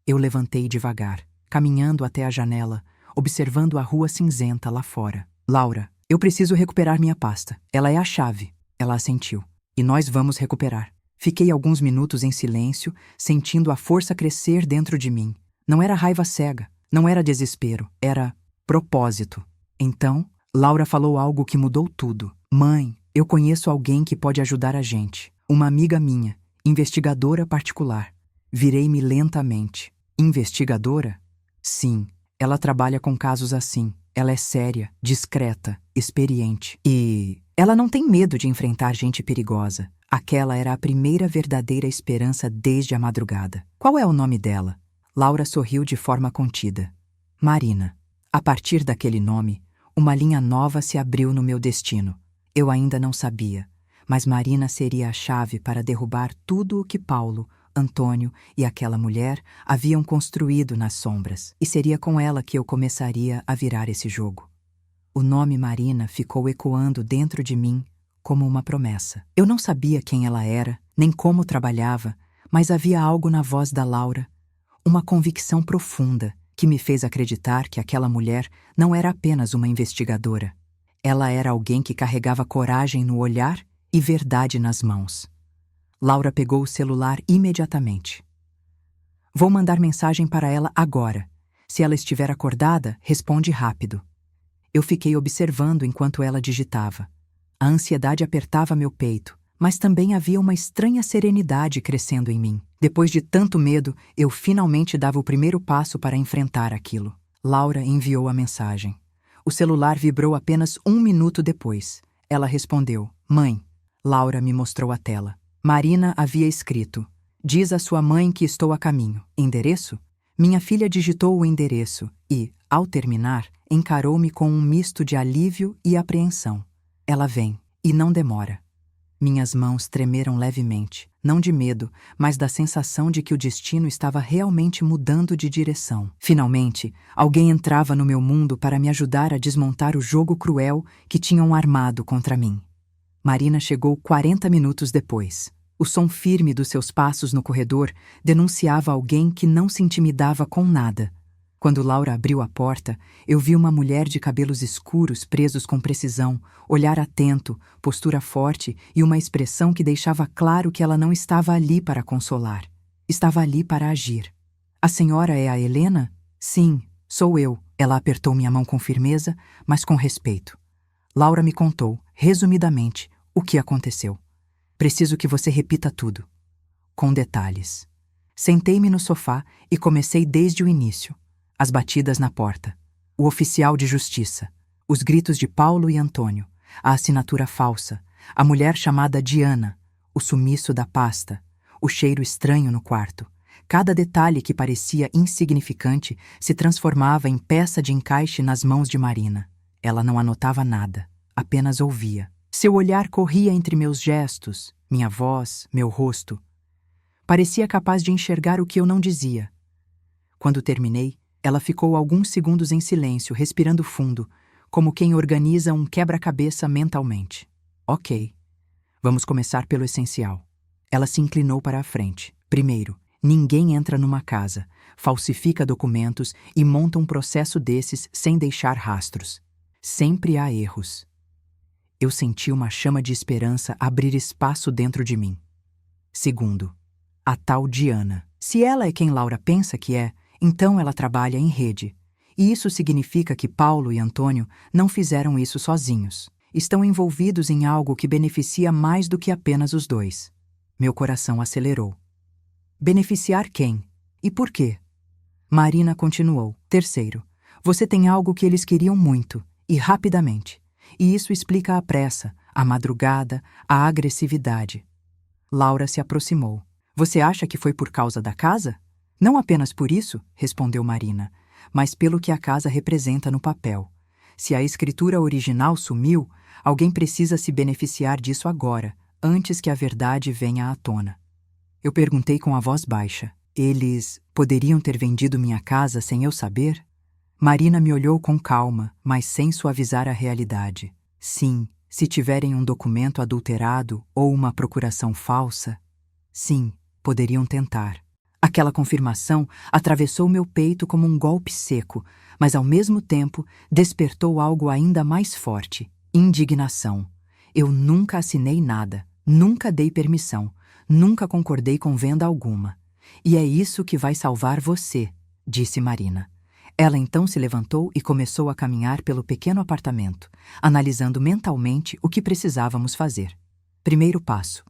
Eu levantei devagar, caminhando até a janela, observando a rua cinzenta lá fora. Laura, eu preciso recuperar minha pasta. Ela é a chave. Ela assentiu. E nós vamos recuperar. Fiquei alguns minutos em silêncio, sentindo a força crescer dentro de mim. Não era raiva cega, não era desespero, era propósito. Então, Laura falou algo que mudou tudo. Mãe, eu conheço alguém que pode ajudar a gente. Uma amiga minha, investigadora particular. Virei-me lentamente. Investigadora? Sim, ela trabalha com casos assim. Ela é séria, discreta, experiente. E ela não tem medo de enfrentar gente perigosa. Aquela era a primeira verdadeira esperança desde a madrugada. Qual é o nome dela? Laura sorriu de forma contida. Marina. A partir daquele nome, uma linha nova se abriu no meu destino. Eu ainda não sabia, mas Marina seria a chave para derrubar tudo o que Paulo, Antônio e aquela mulher haviam construído nas sombras. E seria com ela que eu começaria a virar esse jogo. O nome Marina ficou ecoando dentro de mim como uma promessa. Eu não sabia quem ela era, nem como trabalhava, mas havia algo na voz da Laura, uma convicção profunda que me fez acreditar que aquela mulher não era apenas uma investigadora. Ela era alguém que carregava coragem no olhar e verdade nas mãos. Laura pegou o celular imediatamente. Vou mandar mensagem para ela agora. Se ela estiver acordada, responde rápido. Eu fiquei observando enquanto ela digitava. A ansiedade apertava meu peito, mas também havia uma estranha serenidade crescendo em mim. Depois de tanto medo, eu finalmente dava o primeiro passo para enfrentar aquilo. Laura enviou a mensagem. O celular vibrou apenas 1 minuto depois. Ela respondeu: Mãe. Laura me mostrou a tela. Marina havia escrito: Diz à sua mãe que estou a caminho. Endereço? Minha filha digitou o endereço e, ao terminar, encarou-me com um misto de alívio e apreensão. Ela vem, e não demora. Minhas mãos tremeram levemente, não de medo, mas da sensação de que o destino estava realmente mudando de direção. Finalmente, alguém entrava no meu mundo para me ajudar a desmontar o jogo cruel que tinham armado contra mim. Marina chegou 40 minutos depois. O som firme dos seus passos no corredor denunciava alguém que não se intimidava com nada. Quando Laura abriu a porta, eu vi uma mulher de cabelos escuros presos com precisão, olhar atento, postura forte e uma expressão que deixava claro que ela não estava ali para consolar. Estava ali para agir. A senhora é a Helena? Sim, sou eu, Ela apertou minha mão com firmeza, mas com respeito. Laura me contou, resumidamente, o que aconteceu. Preciso que você repita tudo, com detalhes. Sentei-me no sofá e comecei desde o início. As batidas na porta, o oficial de justiça, os gritos de Paulo e Antônio, a assinatura falsa, a mulher chamada Diana, o sumiço da pasta, o cheiro estranho no quarto. Cada detalhe que parecia insignificante se transformava em peça de encaixe nas mãos de Marina. Ela não anotava nada, apenas ouvia. Seu olhar corria entre meus gestos, minha voz, meu rosto. Parecia capaz de enxergar o que eu não dizia. Quando terminei, ela ficou alguns segundos em silêncio, respirando fundo, como quem organiza um quebra-cabeça mentalmente. Ok, vamos começar pelo essencial. Ela se inclinou para a frente. Primeiro, ninguém entra numa casa, falsifica documentos e monta um processo desses sem deixar rastros. Sempre há erros. Eu senti uma chama de esperança abrir espaço dentro de mim. Segundo, a tal Diana. Se ela é quem Laura pensa que é, então ela trabalha em rede. E isso significa que Paulo e Antônio não fizeram isso sozinhos. Estão envolvidos em algo que beneficia mais do que apenas os dois. Meu coração acelerou. Beneficiar quem? E por quê? Marina continuou. Terceiro, você tem algo que eles queriam muito, e rapidamente. E isso explica a pressa, a madrugada, a agressividade. Laura se aproximou. Você acha que foi por causa da casa? Não apenas por isso, respondeu Marina, mas pelo que a casa representa no papel. Se a escritura original sumiu, alguém precisa se beneficiar disso agora, antes que a verdade venha à tona. Eu perguntei com a voz baixa. Eles poderiam ter vendido minha casa sem eu saber? Marina me olhou com calma, mas sem suavizar a realidade. Sim, se tiverem um documento adulterado ou uma procuração falsa, sim, poderiam tentar. Aquela confirmação atravessou meu peito como um golpe seco, mas ao mesmo tempo despertou algo ainda mais forte: indignação. Eu nunca assinei nada, nunca dei permissão, nunca concordei com venda alguma. E é isso que vai salvar você, disse Marina. Ela então se levantou e começou a caminhar pelo pequeno apartamento, analisando mentalmente o que precisávamos fazer. Primeiro passo.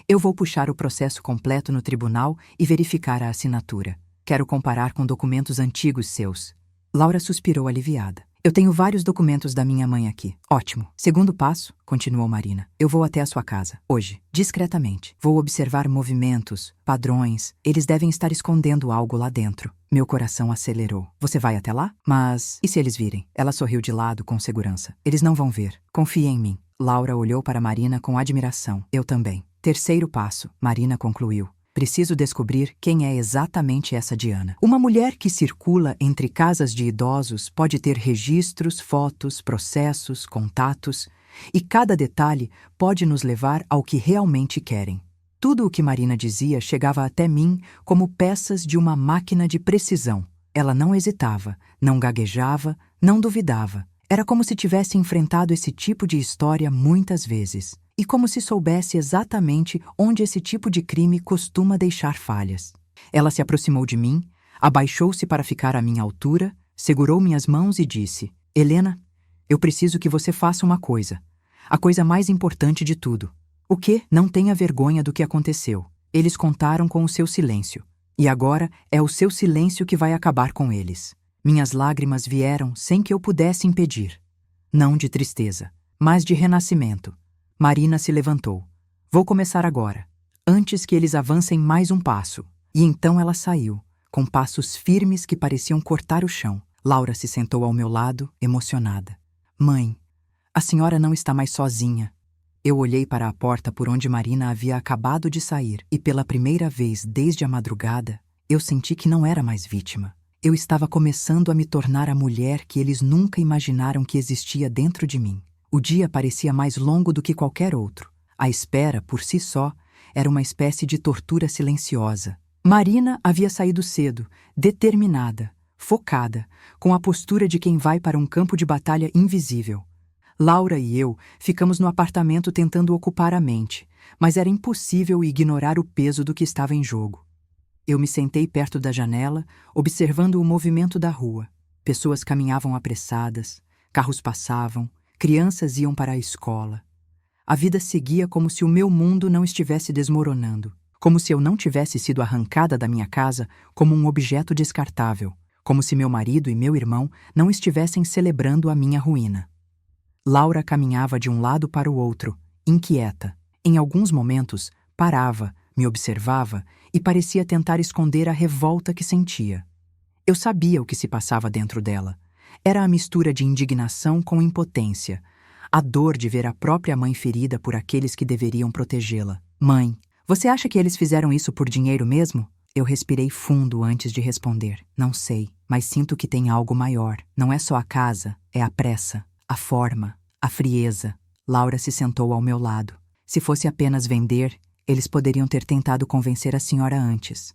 Eu vou puxar o processo completo no tribunal e verificar a assinatura. Quero comparar com documentos antigos seus. Laura suspirou aliviada. Eu tenho vários documentos da minha mãe aqui. Ótimo. Segundo passo, continuou Marina. Eu vou até a sua casa, hoje, discretamente. Vou observar movimentos, padrões. Eles devem estar escondendo algo lá dentro. Meu coração acelerou. Você vai até lá? Mas e se eles virem? Ela sorriu de lado com segurança. Eles não vão ver. Confie em mim. Laura olhou para Marina com admiração. Eu também. Terceiro passo, Marina concluiu. Preciso descobrir quem é exatamente essa Diana. Uma mulher que circula entre casas de idosos pode ter registros, fotos, processos, contatos, e cada detalhe pode nos levar ao que realmente querem. Tudo o que Marina dizia chegava até mim como peças de uma máquina de precisão. Ela não hesitava, não gaguejava, não duvidava. Era como se tivesse enfrentado esse tipo de história muitas vezes. E como se soubesse exatamente onde esse tipo de crime costuma deixar falhas. Ela se aproximou de mim, abaixou-se para ficar à minha altura, segurou minhas mãos e disse: Helena, eu preciso que você faça uma coisa. A coisa mais importante de tudo. O quê? Não tenha vergonha do que aconteceu. Eles contaram com o seu silêncio. E agora é o seu silêncio que vai acabar com eles. Minhas lágrimas vieram sem que eu pudesse impedir. Não de tristeza, mas de renascimento. Marina se levantou. Vou começar agora, antes que eles avancem mais um passo. E então ela saiu, com passos firmes que pareciam cortar o chão. Laura se sentou ao meu lado, emocionada. Mãe, a senhora não está mais sozinha. Eu olhei para a porta por onde Marina havia acabado de sair e pela primeira vez desde a madrugada, eu senti que não era mais vítima. Eu estava começando a me tornar a mulher que eles nunca imaginaram que existia dentro de mim. O dia parecia mais longo do que qualquer outro. A espera, por si só, era uma espécie de tortura silenciosa. Marina havia saído cedo, determinada, focada, com a postura de quem vai para um campo de batalha invisível. Laura e eu ficamos no apartamento tentando ocupar a mente, mas era impossível ignorar o peso do que estava em jogo. Eu me sentei perto da janela, observando o movimento da rua. Pessoas caminhavam apressadas, carros passavam, crianças iam para a escola. A vida seguia como se o meu mundo não estivesse desmoronando, como se eu não tivesse sido arrancada da minha casa como um objeto descartável, como se meu marido e meu irmão não estivessem celebrando a minha ruína. Laura caminhava de um lado para o outro, inquieta. Em alguns momentos, parava, me observava e parecia tentar esconder a revolta que sentia. Eu sabia o que se passava dentro dela. Era a mistura de indignação com impotência, a dor de ver a própria mãe ferida por aqueles que deveriam protegê-la. Mãe, você acha que eles fizeram isso por dinheiro mesmo? Eu respirei fundo antes de responder. Não sei, mas sinto que tem algo maior. Não é só a casa, é a pressa, a forma, a frieza. Laura se sentou ao meu lado. Se fosse apenas vender, eles poderiam ter tentado convencer a senhora antes.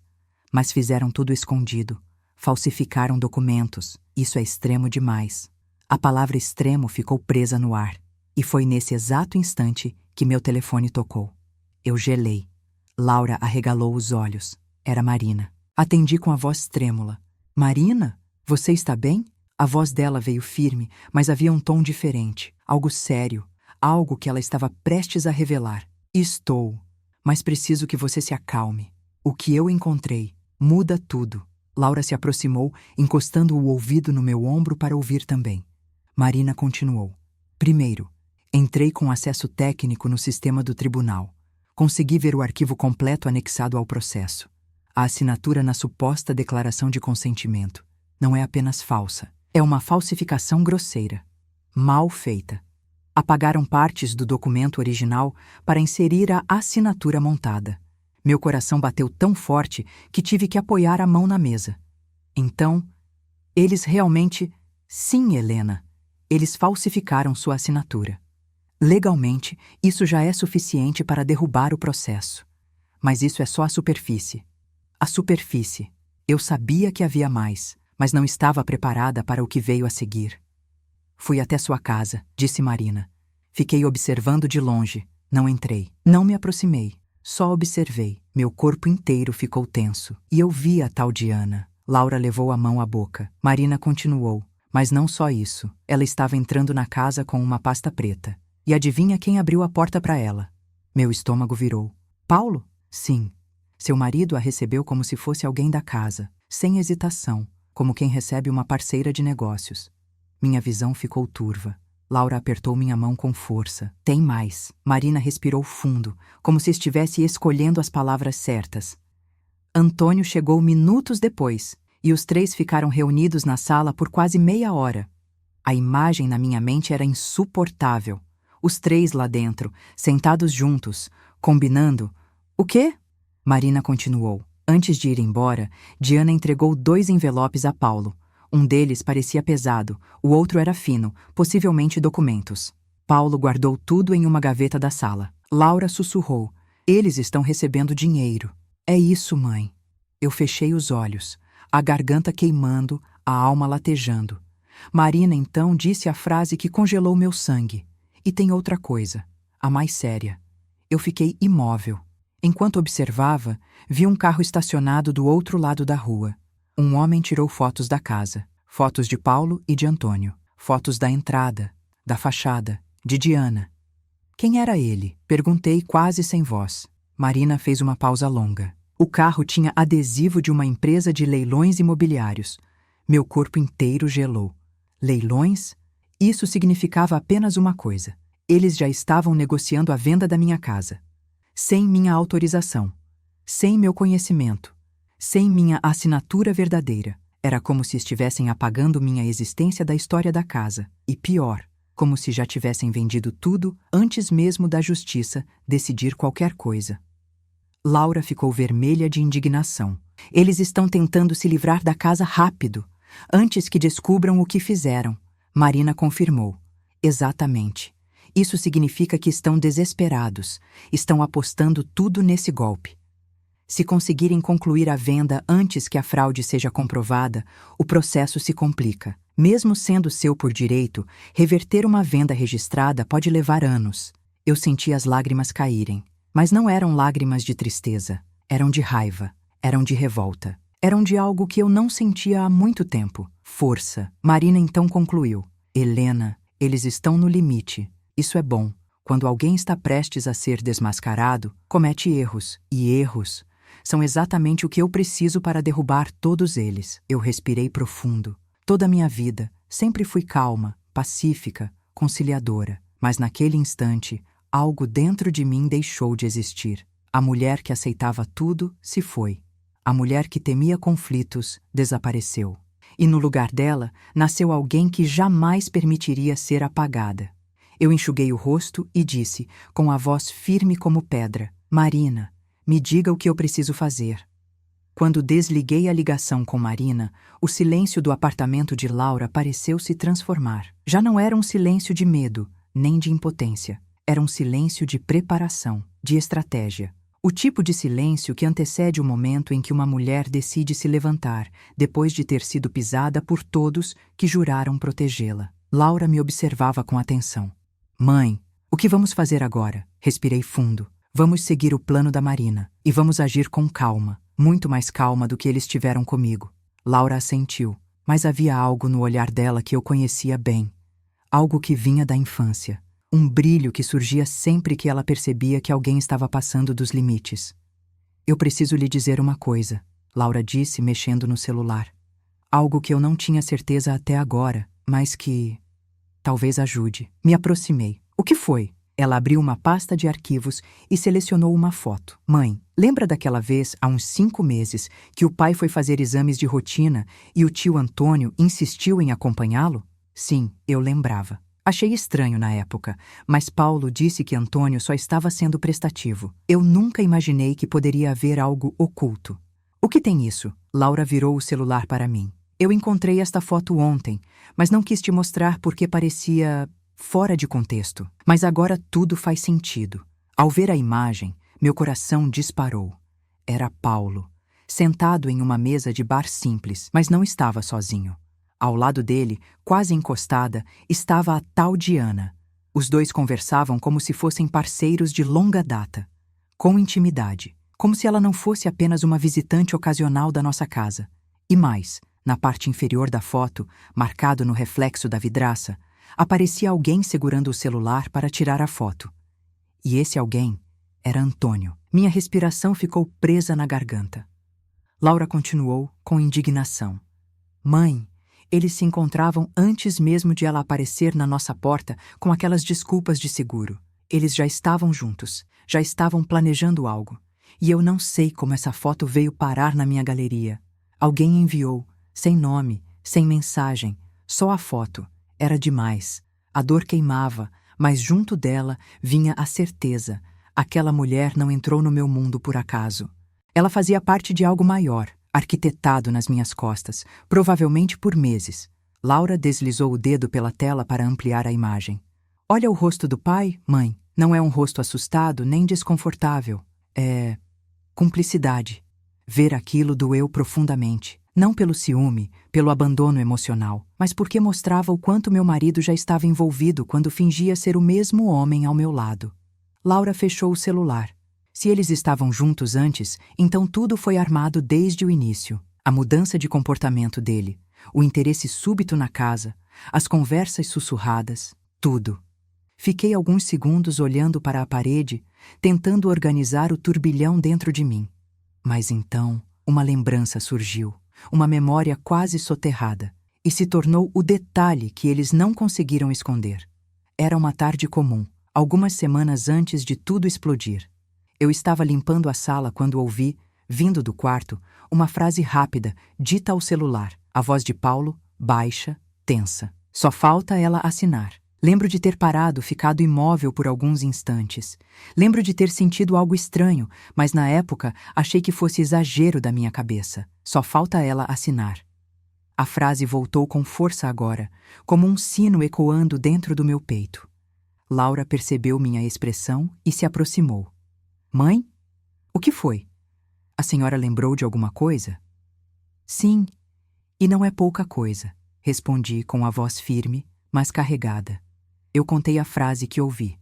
Mas fizeram tudo escondido. Falsificaram documentos. Isso é extremo demais. A palavra extremo ficou presa no ar. E foi nesse exato instante que meu telefone tocou. Eu gelei. Laura arregalou os olhos. Era Marina. Atendi com a voz trêmula. Marina, você está bem? A voz dela veio firme, mas havia um tom diferente, algo sério, algo que ela estava prestes a revelar. Estou, mas preciso que você se acalme. O que eu encontrei muda tudo. Laura se aproximou, encostando o ouvido no meu ombro para ouvir também. Marina continuou. Primeiro, entrei com acesso técnico no sistema do tribunal. Consegui ver o arquivo completo anexado ao processo. A assinatura na suposta declaração de consentimento não é apenas falsa, é uma falsificação grosseira, mal feita. Apagaram partes do documento original para inserir a assinatura montada. Meu coração bateu tão forte que tive que apoiar a mão na mesa. Então, eles realmente... Sim, Helena, eles falsificaram sua assinatura. Legalmente, isso já é suficiente para derrubar o processo. Mas isso é só a superfície. A superfície. Eu sabia que havia mais, mas não estava preparada para o que veio a seguir. Fui até sua casa, disse Marina. Fiquei observando de longe. Não entrei. Não me aproximei. Só observei. Meu corpo inteiro ficou tenso. E eu vi a tal Diana. Laura levou a mão à boca. Marina continuou. Mas não só isso. Ela estava entrando na casa com uma pasta preta. E adivinha quem abriu a porta para ela? Meu estômago virou. Paulo? Sim. Seu marido a recebeu como se fosse alguém da casa, sem hesitação, como quem recebe uma parceira de negócios. Minha visão ficou turva. Laura apertou minha mão com força. Tem mais. Marina respirou fundo, como se estivesse escolhendo as palavras certas. Antônio chegou minutos depois, e os três ficaram reunidos na sala por quase meia hora. A imagem na minha mente era insuportável. Os três lá dentro, sentados juntos, combinando. O quê? Marina continuou. Antes de ir embora, Diana entregou 2 envelopes a Paulo. Um deles parecia pesado, o outro era fino, possivelmente documentos. Paulo guardou tudo em uma gaveta da sala. Laura sussurrou. Eles estão recebendo dinheiro. É isso, mãe. Eu fechei os olhos, a garganta queimando, a alma latejando. Marina então disse a frase que congelou meu sangue. E tem outra coisa, a mais séria. Eu fiquei imóvel. Enquanto observava, vi um carro estacionado do outro lado da rua. Um homem tirou fotos da casa, fotos de Paulo e de Antônio, fotos da entrada, da fachada, de Diana. Quem era ele? Perguntei quase sem voz. Marina fez uma pausa longa. O carro tinha adesivo de uma empresa de leilões imobiliários. Meu corpo inteiro gelou. Leilões? Isso significava apenas uma coisa. Eles já estavam negociando a venda da minha casa. Sem minha autorização. Sem meu conhecimento. Sem minha assinatura verdadeira. Era como se estivessem apagando minha existência da história da casa. E pior, como se já tivessem vendido tudo antes mesmo da justiça decidir qualquer coisa. Laura ficou vermelha de indignação. Eles estão tentando se livrar da casa rápido, antes que descubram o que fizeram. Marina confirmou. Exatamente. Isso significa que estão desesperados, estão apostando tudo nesse golpe. Se conseguirem concluir a venda antes que a fraude seja comprovada, o processo se complica. Mesmo sendo seu por direito, reverter uma venda registrada pode levar anos. Eu senti as lágrimas caírem. Mas não eram lágrimas de tristeza, eram de raiva, eram de revolta. Eram de algo que eu não sentia há muito tempo. Força. Marina então concluiu: Helena, eles estão no limite. Isso é bom. Quando alguém está prestes a ser desmascarado, comete erros. E erros são exatamente o que eu preciso para derrubar todos eles. Eu respirei profundo. Toda a minha vida, sempre fui calma, pacífica, conciliadora. Mas naquele instante, algo dentro de mim deixou de existir. A mulher que aceitava tudo se foi. A mulher que temia conflitos desapareceu. E no lugar dela, nasceu alguém que jamais permitiria ser apagada. Eu enxuguei o rosto e disse, com a voz firme como pedra: Marina, me diga o que eu preciso fazer. Quando desliguei a ligação com Marina, o silêncio do apartamento de Laura pareceu se transformar. Já não era um silêncio de medo, nem de impotência. Era um silêncio de preparação, de estratégia. O tipo de silêncio que antecede o momento em que uma mulher decide se levantar, depois de ter sido pisada por todos que juraram protegê-la. Laura me observava com atenção. Mãe, o que vamos fazer agora? Respirei fundo. Vamos seguir o plano da Marina. E vamos agir com calma, muito mais calma do que eles tiveram comigo. Laura assentiu, mas havia algo no olhar dela que eu conhecia bem. Algo que vinha da infância. Um brilho que surgia sempre que ela percebia que alguém estava passando dos limites. Eu preciso lhe dizer uma coisa, Laura disse, mexendo no celular. Algo que eu não tinha certeza até agora, mas que talvez ajude. Me aproximei. O que foi? Ela abriu uma pasta de arquivos e selecionou uma foto. Mãe, lembra daquela vez, há uns 5 meses, que o pai foi fazer exames de rotina e o tio Antônio insistiu em acompanhá-lo? Sim, eu lembrava. Achei estranho na época, mas Paulo disse que Antônio só estava sendo prestativo. Eu nunca imaginei que poderia haver algo oculto. O que tem isso? Laura virou o celular para mim. Eu encontrei esta foto ontem, mas não quis te mostrar porque parecia fora de contexto. Mas agora tudo faz sentido. Ao ver a imagem, meu coração disparou. Era Paulo, sentado em uma mesa de bar simples, mas não estava sozinho. Ao lado dele, quase encostada, estava a tal Diana. Os dois conversavam como se fossem parceiros de longa data, com intimidade, como se ela não fosse apenas uma visitante ocasional da nossa casa. E mais, na parte inferior da foto, marcado no reflexo da vidraça, aparecia alguém segurando o celular para tirar a foto. E esse alguém era Antônio. Minha respiração ficou presa na garganta. Laura continuou com indignação. Mãe, eles se encontravam antes mesmo de ela aparecer na nossa porta com aquelas desculpas de seguro. Eles já estavam juntos, já estavam planejando algo. E eu não sei como essa foto veio parar na minha galeria. Alguém enviou, sem nome, sem mensagem, só a foto. Era demais. A dor queimava, mas junto dela vinha a certeza. Aquela mulher não entrou no meu mundo por acaso. Ela fazia parte de algo maior, arquitetado nas minhas costas, provavelmente por meses. Laura deslizou o dedo pela tela para ampliar a imagem. Olha o rosto do pai, mãe. Não é um rosto assustado nem desconfortável. É cumplicidade. Ver aquilo doeu profundamente. Não pelo ciúme, pelo abandono emocional, mas porque mostrava o quanto meu marido já estava envolvido quando fingia ser o mesmo homem ao meu lado. Laura fechou o celular. Se eles estavam juntos antes, então tudo foi armado desde o início. A mudança de comportamento dele, o interesse súbito na casa, as conversas sussurradas, tudo. Fiquei alguns segundos olhando para a parede, tentando organizar o turbilhão dentro de mim. Mas então, uma lembrança surgiu. Uma memória quase soterrada, e se tornou o detalhe que eles não conseguiram esconder. Era uma tarde comum, algumas semanas antes de tudo explodir. Eu estava limpando a sala quando ouvi, vindo do quarto, uma frase rápida, dita ao celular. A voz de Paulo, baixa, tensa. Só falta ela assinar. Lembro de ter parado, ficado imóvel por alguns instantes. Lembro de ter sentido algo estranho, mas na época achei que fosse exagero da minha cabeça. Só falta ela assinar. A frase voltou com força agora, como um sino ecoando dentro do meu peito. Laura percebeu minha expressão e se aproximou. Mãe? O que foi? A senhora lembrou de alguma coisa? Sim, e não é pouca coisa, respondi com a voz firme, mas carregada. Eu contei a frase que ouvi.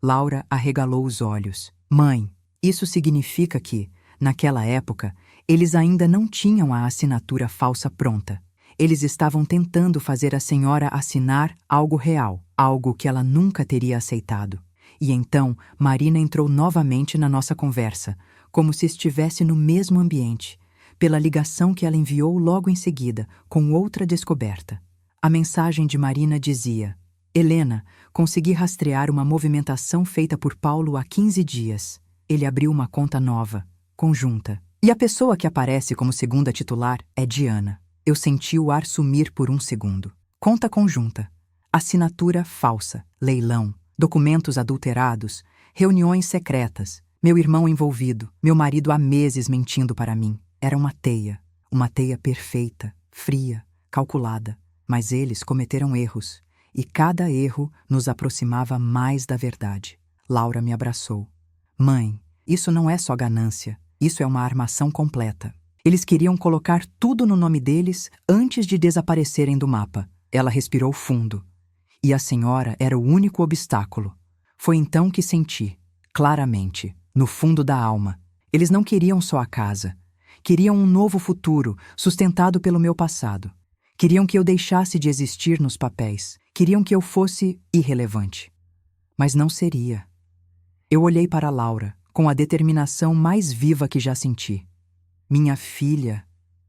Laura arregalou os olhos. Mãe, isso significa que, naquela época, Eles ainda não tinham a assinatura falsa pronta. Eles estavam tentando fazer a senhora assinar algo real, algo que ela nunca teria aceitado. E então, Marina entrou novamente na nossa conversa, como se estivesse no mesmo ambiente, pela ligação que ela enviou logo em seguida, com outra descoberta. A mensagem de Marina dizia: Helena, consegui rastrear uma movimentação feita por Paulo há 15 dias. Ele abriu uma conta nova, conjunta. E a pessoa que aparece como segunda titular é Diana. Eu senti o ar sumir por um segundo. Conta conjunta, assinatura falsa, leilão, documentos adulterados, reuniões secretas, meu irmão envolvido, meu marido há meses mentindo para mim. Era uma teia perfeita, fria, calculada. Mas eles cometeram erros, e cada erro nos aproximava mais da verdade. Laura me abraçou. Mãe, isso não é só ganância, isso é uma armação completa. Eles queriam colocar tudo no nome deles antes de desaparecerem do mapa. Ela respirou fundo. E a senhora era o único obstáculo. Foi então que senti, claramente, no fundo da alma. Eles não queriam só a casa. Queriam um novo futuro, sustentado pelo meu passado. Queriam que eu deixasse de existir nos papéis. Queriam que eu fosse irrelevante. Mas não seria. Eu olhei para Laura, com a determinação mais viva que já senti. Minha filha.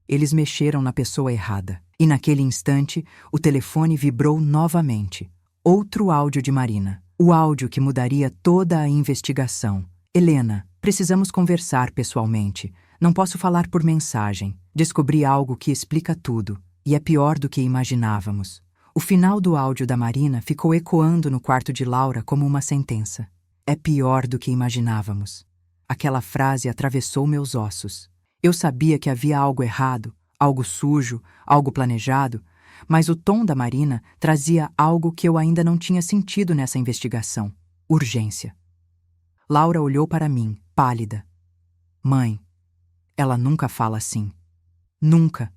Eles mexeram na pessoa errada. E naquele instante, o telefone vibrou novamente. Outro áudio de Marina. O áudio que mudaria toda a investigação. Helena, precisamos conversar pessoalmente. Não posso falar por mensagem. Descobri algo que explica tudo. E é pior do que imaginávamos. O final do áudio da Marina ficou ecoando no quarto de Laura como uma sentença. É pior do que imaginávamos. Aquela frase atravessou meus ossos. Eu sabia que havia algo errado, algo sujo, algo planejado, mas o tom da Marina trazia algo que eu ainda não tinha sentido nessa investigação: urgência. Laura olhou para mim, pálida. Mãe, ela nunca fala assim. Nunca.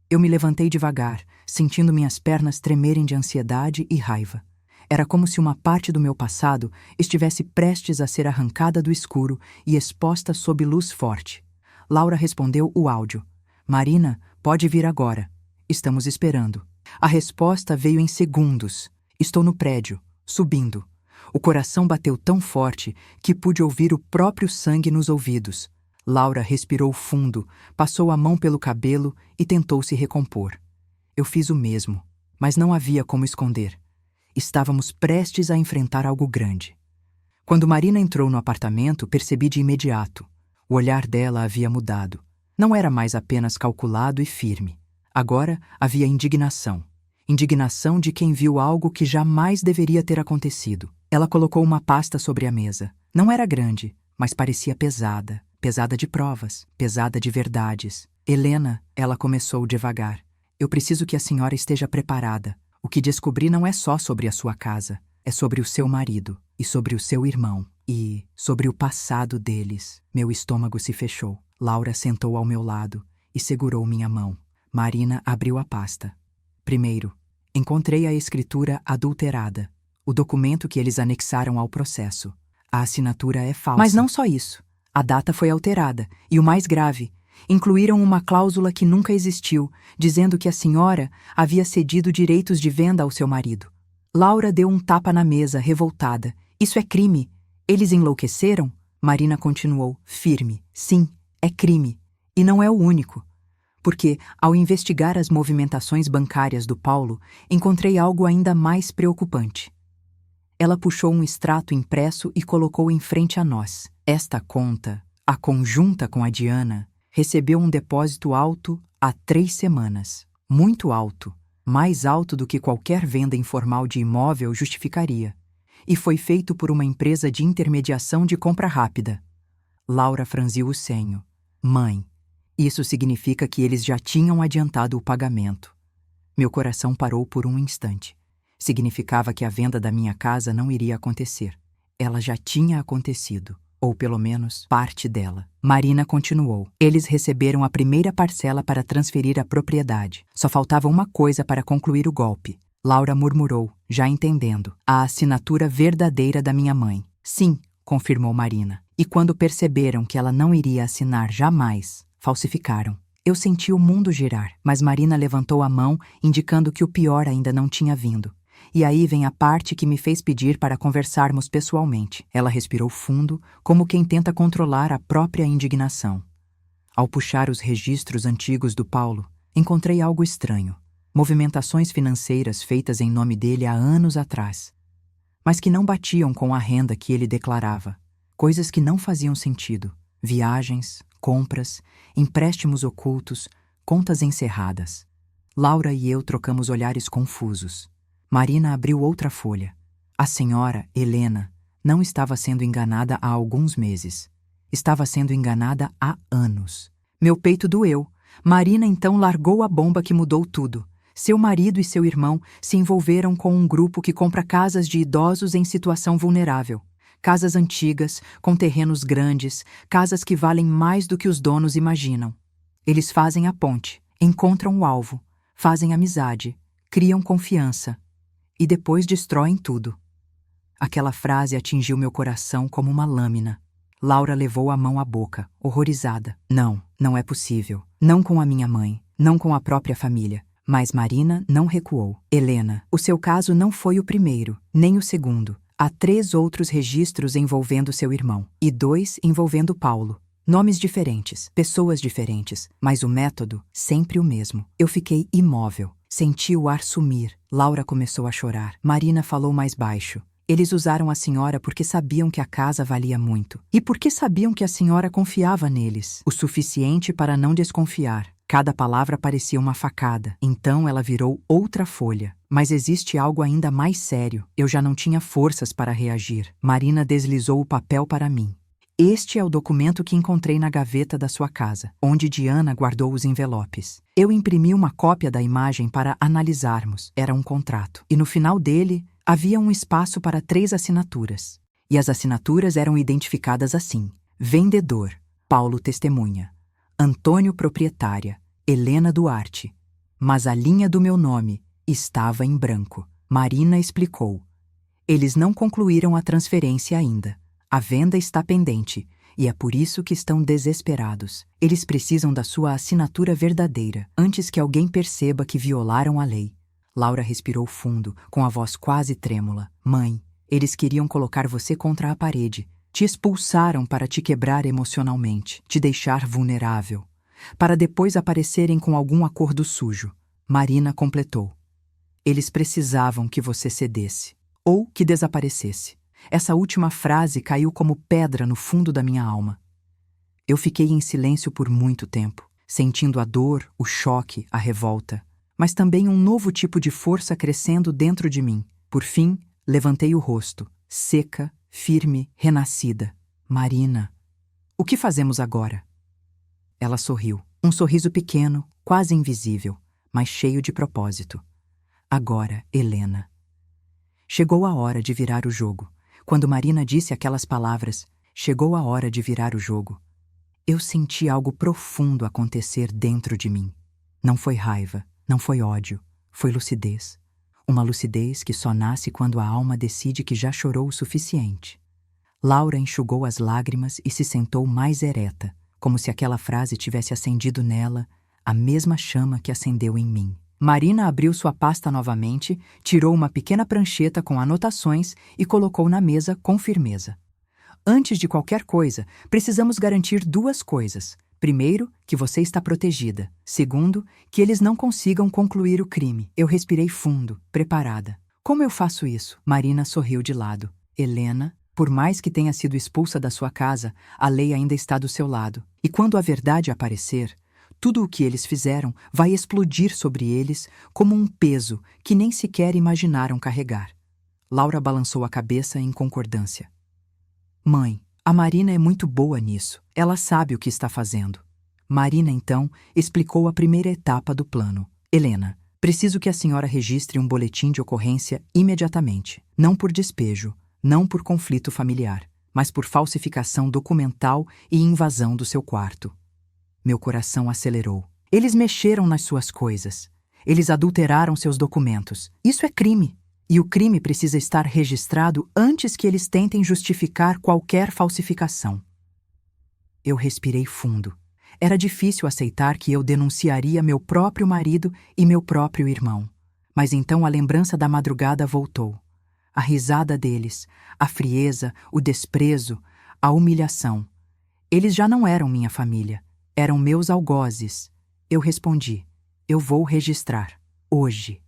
Eu me levantei devagar, sentindo minhas pernas tremerem de ansiedade e raiva. Era como se uma parte do meu passado estivesse prestes a ser arrancada do escuro e exposta sob luz forte. Laura respondeu o áudio. Marina, pode vir agora. Estamos esperando. A resposta veio em segundos. Estou no prédio, subindo. O coração bateu tão forte que pude ouvir o próprio sangue nos ouvidos. Laura respirou fundo, passou a mão pelo cabelo e tentou se recompor. Eu fiz o mesmo, mas não havia como esconder. Estávamos prestes a enfrentar algo grande. Quando Marina entrou no apartamento, percebi de imediato. O olhar dela havia mudado. Não era mais apenas calculado e firme. Agora havia indignação. Indignação de quem viu algo que jamais deveria ter acontecido. Ela colocou uma pasta sobre a mesa. Não era grande, mas parecia pesada. Pesada de provas, pesada de verdades. Helena, ela começou devagar. Eu preciso que a senhora esteja preparada. O que descobri não é só sobre a sua casa. É sobre o seu marido e sobre o seu irmão. E sobre o passado deles. Meu estômago se fechou. Laura sentou ao meu lado e segurou minha mão. Marina abriu a pasta. Primeiro, encontrei a escritura adulterada. O documento que eles anexaram ao processo. A assinatura é falsa. Mas não só isso. A data foi alterada. E o mais grave, incluíram uma cláusula que nunca existiu, dizendo que a senhora havia cedido direitos de venda ao seu marido. Laura deu um tapa na mesa, revoltada. Isso é crime. Eles enlouqueceram? Marina continuou, firme. Sim, é crime. E não é o único. Porque, ao investigar as movimentações bancárias do Paulo, encontrei algo ainda mais preocupante. Ela puxou um extrato impresso e colocou em frente a nós. Esta conta, a conjunta com a Diana, recebeu um depósito alto há 3 semanas. Muito alto. Mais alto do que qualquer venda informal de imóvel justificaria. E foi feito por uma empresa de intermediação de compra rápida. Laura franziu o senho. Mãe, isso significa que eles já tinham adiantado o pagamento. Meu coração parou por um instante. Significava que a venda da minha casa não iria acontecer. Ela já tinha acontecido, ou pelo menos parte dela. Marina continuou. Eles receberam a primeira parcela para transferir a propriedade. Só faltava uma coisa para concluir o golpe. Laura murmurou, já entendendo. A assinatura verdadeira da minha mãe. Sim, confirmou Marina. E quando perceberam que ela não iria assinar jamais, Falsificaram. Eu senti o mundo girar, mas Marina levantou a mão, indicando que o pior ainda não tinha vindo. E aí vem a parte que me fez pedir para conversarmos pessoalmente. Ela respirou fundo, como quem tenta controlar a própria indignação. Ao puxar os registros antigos do Paulo, encontrei algo estranho. Movimentações financeiras feitas em nome dele há anos atrás, mas que não batiam com a renda que ele declarava. Coisas que não faziam sentido. Viagens, compras, empréstimos ocultos, contas encerradas. Laura e eu trocamos olhares confusos. Marina abriu outra folha. A senhora, Helena, não estava sendo enganada há alguns meses. Estava sendo enganada há anos. Meu peito doeu. Marina então largou a bomba que mudou tudo. Seu marido e seu irmão se envolveram com um grupo que compra casas de idosos em situação vulnerável. Casas antigas, com terrenos grandes, casas que valem mais do que os donos imaginam. Eles fazem a ponte, encontram o alvo, fazem amizade, criam confiança e depois destroem tudo. Aquela frase atingiu meu coração como uma lâmina. Laura levou a mão à boca, horrorizada. Não é possível. Não com a minha mãe, não com a própria família. Mas Marina não recuou. Helena, o seu caso não foi o primeiro, nem o segundo. Há 3 outros registros envolvendo seu irmão, e 2 envolvendo Paulo. Nomes diferentes, pessoas diferentes, mas o método sempre o mesmo. Eu fiquei imóvel. Senti o ar sumir. Laura começou a chorar. Marina falou mais baixo. Eles usaram a senhora porque sabiam que a casa valia muito. E porque sabiam que a senhora confiava neles. O suficiente para não desconfiar. Cada palavra parecia uma facada. Então ela virou outra folha. Mas existe algo ainda mais sério. Eu já não tinha forças para reagir. Marina deslizou o papel para mim. Este é o documento que encontrei na gaveta da sua casa, onde Diana guardou os envelopes. Eu imprimi uma cópia da imagem para analisarmos. Era um contrato. E no final dele, havia um espaço para 3 assinaturas. E as assinaturas eram identificadas assim: Vendedor, Paulo testemunha. Antônio proprietária, Helena Duarte. Mas a linha do meu nome estava em branco. Marina explicou. Eles não concluíram a transferência ainda. A venda está pendente, e é por isso que estão desesperados. Eles precisam da sua assinatura verdadeira, antes que alguém perceba que violaram a lei. Laura respirou fundo, com a voz quase trêmula. Mãe, eles queriam colocar você contra a parede. Te expulsaram para te quebrar emocionalmente, te deixar vulnerável, para depois aparecerem com algum acordo sujo. Marina completou. Eles precisavam que você cedesse, ou que desaparecesse. Essa última frase caiu como pedra no fundo da minha alma. Eu fiquei em silêncio por muito tempo, sentindo a dor, o choque, a revolta, mas também um novo tipo de força crescendo dentro de mim. Por fim, levantei o rosto, seca, firme, renascida. Marina, o que fazemos agora? Ela sorriu, um sorriso pequeno, quase invisível, mas cheio de propósito. Agora, Helena. Chegou a hora de virar o jogo. Quando Marina disse aquelas palavras, chegou a hora de virar o jogo, eu senti algo profundo acontecer dentro de mim. Não foi raiva, não foi ódio, foi lucidez. Uma lucidez que só nasce quando a alma decide que já chorou o suficiente. Laura enxugou as lágrimas e se sentou mais ereta, como se aquela frase tivesse acendido nela a mesma chama que acendeu em mim. Marina abriu sua pasta novamente, tirou uma pequena prancheta com anotações e colocou na mesa com firmeza. Antes de qualquer coisa, precisamos garantir 2 coisas. Primeiro, que você está protegida. Segundo, que eles não consigam concluir o crime. Eu respirei fundo, preparada. Como eu faço isso? Marina sorriu de lado. Helena, por mais que tenha sido expulsa da sua casa, a lei ainda está do seu lado. E quando a verdade aparecer, tudo o que eles fizeram vai explodir sobre eles como um peso que nem sequer imaginaram carregar. Laura balançou a cabeça em concordância. Mãe, a Marina é muito boa nisso. Ela sabe o que está fazendo. Marina, então, explicou a primeira etapa do plano. Helena, preciso que a senhora registre um boletim de ocorrência imediatamente. Não por despejo, não por conflito familiar, mas por falsificação documental e invasão do seu quarto. Meu coração acelerou. Eles mexeram nas suas coisas. Eles adulteraram seus documentos. Isso é crime. E o crime precisa estar registrado antes que eles tentem justificar qualquer falsificação. Eu respirei fundo. Era difícil aceitar que eu denunciaria meu próprio marido e meu próprio irmão. Mas então a lembrança da madrugada voltou. A risada deles, a frieza, o desprezo, a humilhação. Eles já não eram minha família, eram meus algozes. Eu respondi: eu vou registrar, hoje.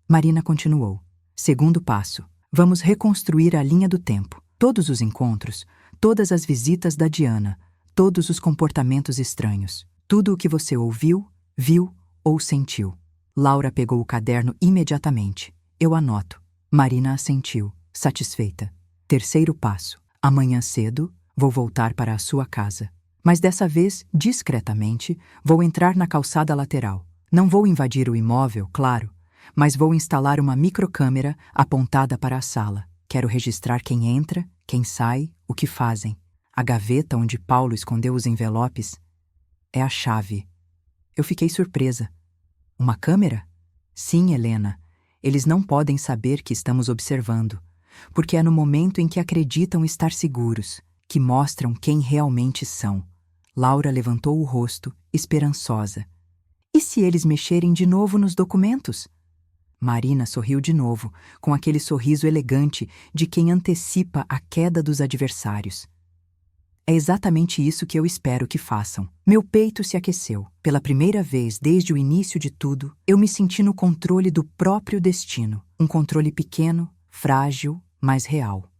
Marina continuou. Segundo passo: vamos reconstruir a linha do tempo. Todos os encontros, todas as visitas da Diana, todos os comportamentos estranhos. Tudo o que você ouviu, viu ou sentiu. Laura pegou o caderno imediatamente. Eu anoto. Marina assentiu, satisfeita. Terceiro passo: amanhã cedo, vou voltar para a sua casa. Mas dessa vez, discretamente, vou entrar na calçada lateral. Não vou invadir o imóvel, claro, mas vou instalar uma microcâmera apontada para a sala. Quero registrar quem entra, quem sai, o que fazem. A gaveta onde Paulo escondeu os envelopes é a chave. Eu fiquei surpresa. Uma câmera? Sim, Helena. Eles não podem saber que estamos observando, porque é no momento em que acreditam estar seguros, que mostram quem realmente são. Laura levantou o rosto, esperançosa. E se eles mexerem de novo nos documentos? Marina sorriu de novo, com aquele sorriso elegante de quem antecipa a queda dos adversários. É exatamente isso que eu espero que façam. Meu peito se aqueceu. Pela primeira vez desde o início de tudo, eu me senti no controle do próprio destino. Um controle pequeno, frágil, mas real.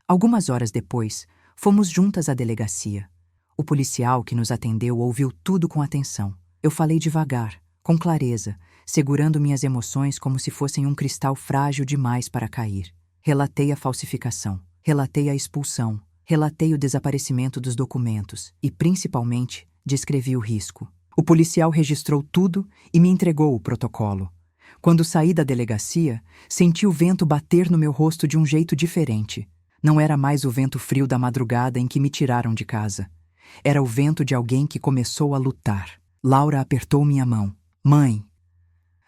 Algumas horas depois, fomos juntas à delegacia. O policial que nos atendeu ouviu tudo com atenção. Eu falei devagar, com clareza, segurando minhas emoções como se fossem um cristal frágil demais para cair. Relatei a falsificação, relatei a expulsão, relatei o desaparecimento dos documentos e, principalmente, descrevi o risco. O policial registrou tudo e me entregou o protocolo. Quando saí da delegacia, senti o vento bater no meu rosto de um jeito diferente. Não era mais o vento frio da madrugada em que me tiraram de casa. Era o vento de alguém que começou a lutar. Laura apertou minha mão. Mãe,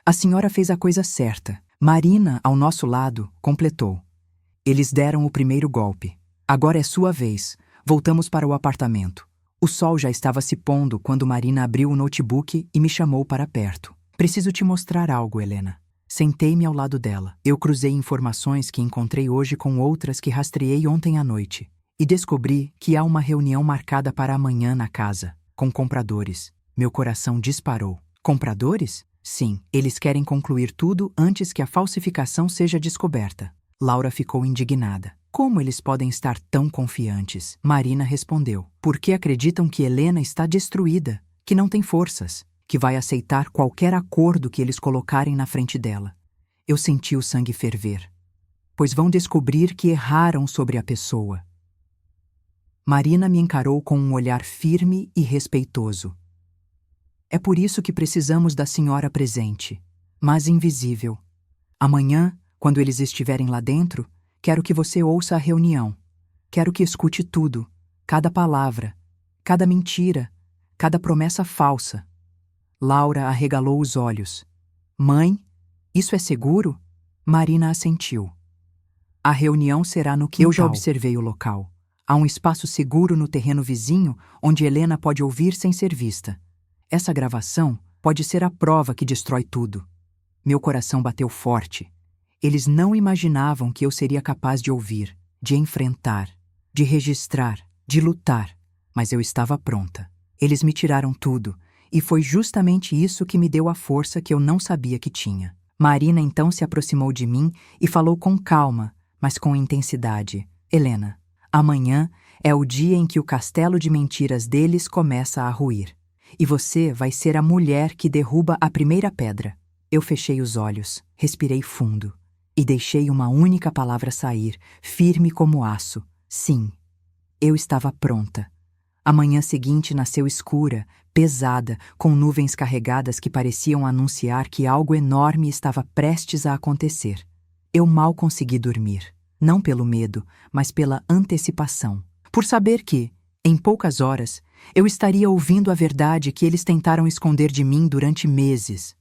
a senhora fez a coisa certa. Marina, ao nosso lado, completou. Eles deram o primeiro golpe. Agora é sua vez. Voltamos para o apartamento. O sol já estava se pondo quando Marina abriu o notebook e me chamou para perto. Preciso te mostrar algo, Helena. Sentei-me ao lado dela. Eu cruzei informações que encontrei hoje com outras que rastreei ontem à noite. E descobri que há uma reunião marcada para amanhã na casa, com compradores. Meu coração disparou. Compradores? Sim, eles querem concluir tudo antes que a falsificação seja descoberta. Laura ficou indignada. Como eles podem estar tão confiantes? Marina respondeu. Porque acreditam que Helena está destruída, que não tem forças, que vai aceitar qualquer acordo que eles colocarem na frente dela. Eu senti o sangue ferver. Pois vão descobrir que erraram sobre a pessoa. Marina me encarou com um olhar firme e respeitoso. É por isso que precisamos da senhora presente, mas invisível. Amanhã, quando eles estiverem lá dentro, quero que você ouça a reunião. Quero que escute tudo, cada palavra, cada mentira, cada promessa falsa. Laura arregalou os olhos. Mãe, isso é seguro? Marina assentiu. A reunião será no quintal. Eu já observei o local. Há um espaço seguro no terreno vizinho onde Helena pode ouvir sem ser vista. Essa gravação pode ser a prova que destrói tudo. Meu coração bateu forte. Eles não imaginavam que eu seria capaz de ouvir, de enfrentar, de registrar, de lutar. Mas eu estava pronta. Eles me tiraram tudo, e foi justamente isso que me deu a força que eu não sabia que tinha. Marina então se aproximou de mim e falou com calma, mas com intensidade. Helena, amanhã é o dia em que o castelo de mentiras deles começa a ruir. E você vai ser a mulher que derruba a primeira pedra. Eu fechei os olhos, respirei fundo e deixei uma única palavra sair, firme como aço. Sim, eu estava pronta. A manhã seguinte nasceu escura, pesada, com nuvens carregadas que pareciam anunciar que algo enorme estava prestes a acontecer. Eu mal consegui dormir, não pelo medo, mas pela antecipação. Por saber que, em poucas horas, eu estaria ouvindo a verdade que eles tentaram esconder de mim durante meses.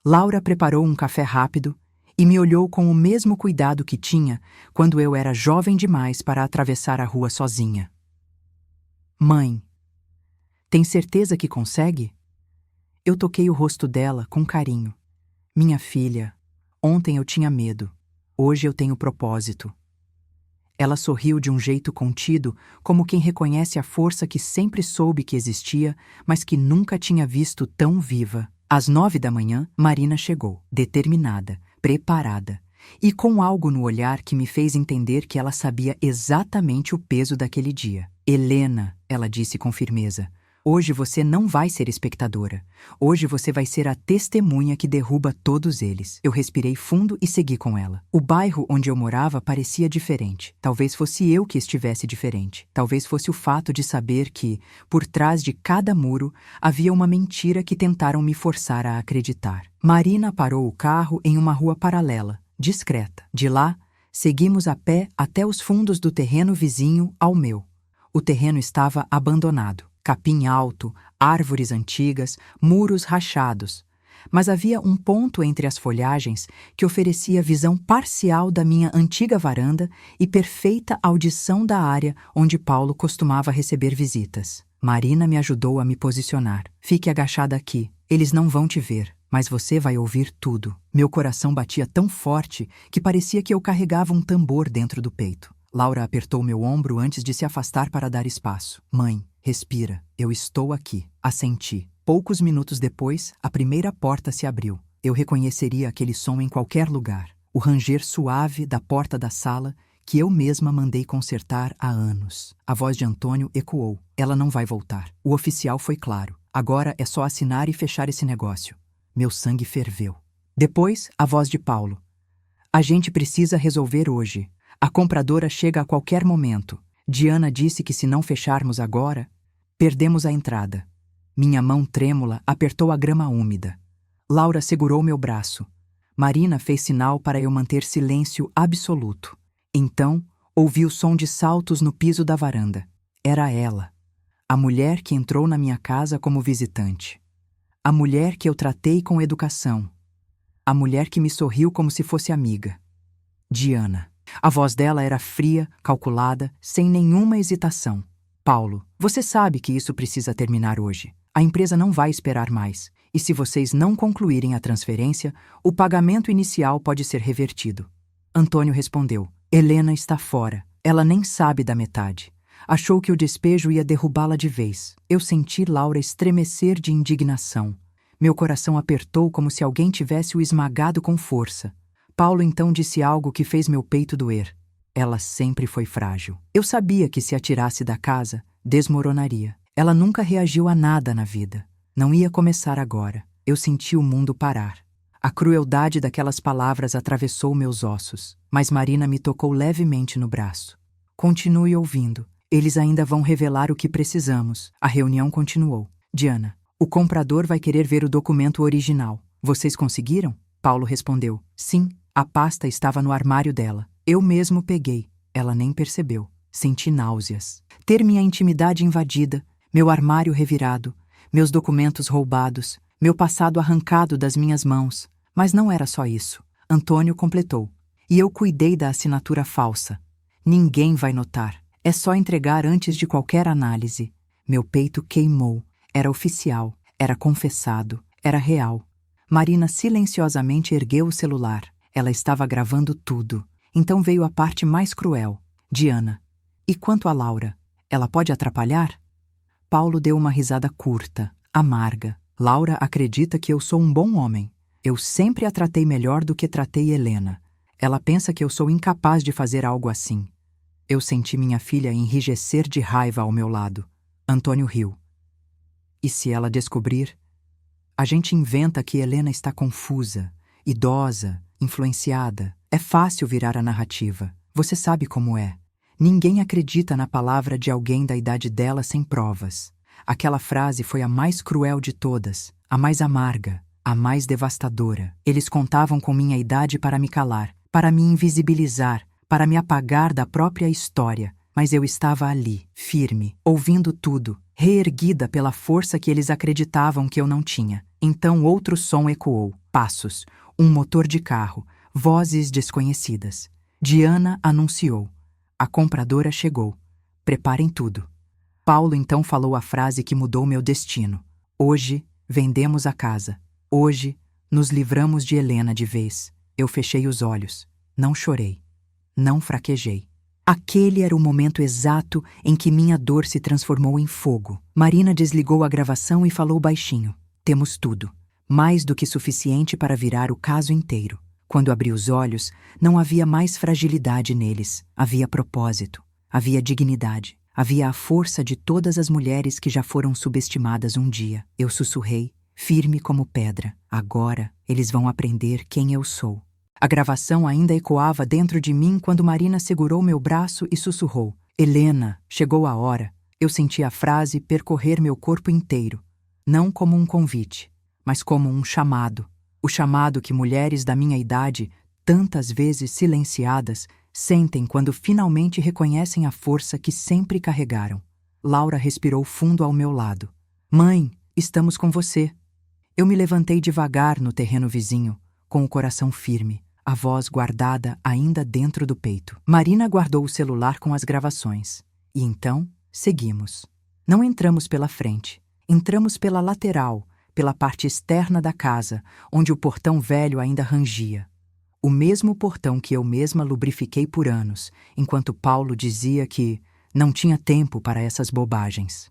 Laura preparou um café rápido e me olhou com o mesmo cuidado que tinha quando eu era jovem demais para atravessar a rua sozinha. Mãe, Tem certeza que consegue? Eu toquei o rosto dela com carinho. Minha filha, ontem eu tinha medo, hoje eu tenho propósito. Ela sorriu de um jeito contido, como quem reconhece a força que sempre soube que existia, mas que nunca tinha visto tão viva. Às 9 da manhã, Marina chegou, determinada, preparada, e com algo no olhar que me fez entender que ela sabia exatamente o peso daquele dia. Helena, ela disse com firmeza, hoje você não vai ser espectadora. Hoje você vai ser a testemunha que derruba todos eles. Eu respirei fundo e segui com ela. O bairro onde eu morava parecia diferente. Talvez fosse eu que estivesse diferente. Talvez fosse o fato de saber que, por trás de cada muro, havia uma mentira que tentaram me forçar a acreditar. Marina parou o carro em uma rua paralela, discreta. De lá, seguimos a pé até os fundos do terreno vizinho ao meu. O terreno estava abandonado. Capim alto, árvores antigas, muros rachados. Mas havia um ponto entre as folhagens que oferecia visão parcial da minha antiga varanda e perfeita audição da área onde Paulo costumava receber visitas. Marina me ajudou a me posicionar. Fique agachada aqui. Eles não vão te ver, mas você vai ouvir tudo. Meu coração batia tão forte que parecia que eu carregava um tambor dentro do peito. Laura apertou meu ombro antes de se afastar para dar espaço. Mãe, respira, eu estou aqui. Assenti. Poucos minutos depois, a primeira porta se abriu. Eu reconheceria aquele som em qualquer lugar. O ranger suave da porta da sala, que eu mesma mandei consertar há anos. A voz de Antônio ecoou. Ela não vai voltar. O oficial foi claro. Agora é só assinar e fechar esse negócio. Meu sangue ferveu. Depois, a voz de Paulo. A gente precisa resolver hoje. A compradora chega a qualquer momento. Diana disse que se não fecharmos agora, perdemos a entrada. Minha mão trêmula apertou a grama úmida. Laura segurou meu braço. Marina fez sinal para eu manter silêncio absoluto. Então, ouvi o som de saltos no piso da varanda. Era ela, a mulher que entrou na minha casa como visitante. A mulher que eu tratei com educação. A mulher que me sorriu como se fosse amiga. Diana. A voz dela era fria, calculada, sem nenhuma hesitação. Paulo, você sabe que isso precisa terminar hoje. A empresa não vai esperar mais. E se vocês não concluírem a transferência, o pagamento inicial pode ser revertido. Antônio respondeu. Helena está fora. Ela nem sabe da metade. Achou que o despejo ia derrubá-la de vez. Eu senti Laura estremecer de indignação. Meu coração apertou como se alguém tivesse o esmagado com força. Paulo então disse algo que fez meu peito doer. Ela sempre foi frágil. Eu sabia que se atirasse da casa, desmoronaria. Ela nunca reagiu a nada na vida. Não ia começar agora. Eu senti o mundo parar. A crueldade daquelas palavras atravessou meus ossos, mas Marina me tocou levemente no braço. Continue ouvindo. Eles ainda vão revelar o que precisamos. A reunião continuou. Diana, o comprador vai querer ver o documento original. Vocês conseguiram? Paulo respondeu. Sim. A pasta estava no armário dela. Eu mesmo peguei. Ela nem percebeu. Senti náuseas. Ter minha intimidade invadida, meu armário revirado, meus documentos roubados, meu passado arrancado das minhas mãos. Mas não era só isso. Antônio completou. E eu cuidei da assinatura falsa. Ninguém vai notar. É só entregar antes de qualquer análise. Meu peito queimou. Era oficial. Era confessado. Era real. Marina silenciosamente ergueu o celular. Ela estava gravando tudo. Então veio a parte mais cruel. Diana. E quanto a Laura? Ela pode atrapalhar? Paulo deu uma risada curta, amarga. Laura acredita que eu sou um bom homem. Eu sempre a tratei melhor do que tratei Helena. Ela pensa que eu sou incapaz de fazer algo assim. Eu senti minha filha enrijecer de raiva ao meu lado. Antônio riu. E se ela descobrir? A gente inventa que Helena está confusa, idosa, influenciada. É fácil virar a narrativa. Você sabe como é. Ninguém acredita na palavra de alguém da idade dela sem provas. Aquela frase foi a mais cruel de todas, a mais amarga, a mais devastadora. Eles contavam com minha idade para me calar, para me invisibilizar, para me apagar da própria história. Mas eu estava ali, firme, ouvindo tudo, reerguida pela força que eles acreditavam que eu não tinha. Então outro som ecoou. Passos. Um motor de carro. Vozes desconhecidas. Diana anunciou. A compradora chegou. Preparem tudo. Paulo então falou a frase que mudou meu destino. Hoje, vendemos a casa. Hoje, nos livramos de Helena de vez. Eu fechei os olhos. Não chorei. Não fraquejei. Aquele era o momento exato em que minha dor se transformou em fogo. Marina desligou a gravação e falou baixinho. Temos tudo. Mais do que suficiente para virar o caso inteiro. Quando abri os olhos, não havia mais fragilidade neles. Havia propósito. Havia dignidade. Havia a força de todas as mulheres que já foram subestimadas um dia. Eu sussurrei, firme como pedra. Agora, eles vão aprender quem eu sou. A gravação ainda ecoava dentro de mim quando Marina segurou meu braço e sussurrou. Helena, chegou a hora. Eu senti a frase percorrer meu corpo inteiro. Não como um convite, mas como um chamado. O chamado que mulheres da minha idade, tantas vezes silenciadas, sentem quando finalmente reconhecem a força que sempre carregaram. Laura respirou fundo ao meu lado. Mãe, estamos com você. Eu me levantei devagar no terreno vizinho, com o coração firme, a voz guardada ainda dentro do peito. Marina guardou o celular com as gravações. E então, seguimos. Não entramos pela frente. Entramos pela lateral, pela parte externa da casa, onde o portão velho ainda rangia. O mesmo portão que eu mesma lubrifiquei por anos, enquanto Paulo dizia que não tinha tempo para essas bobagens.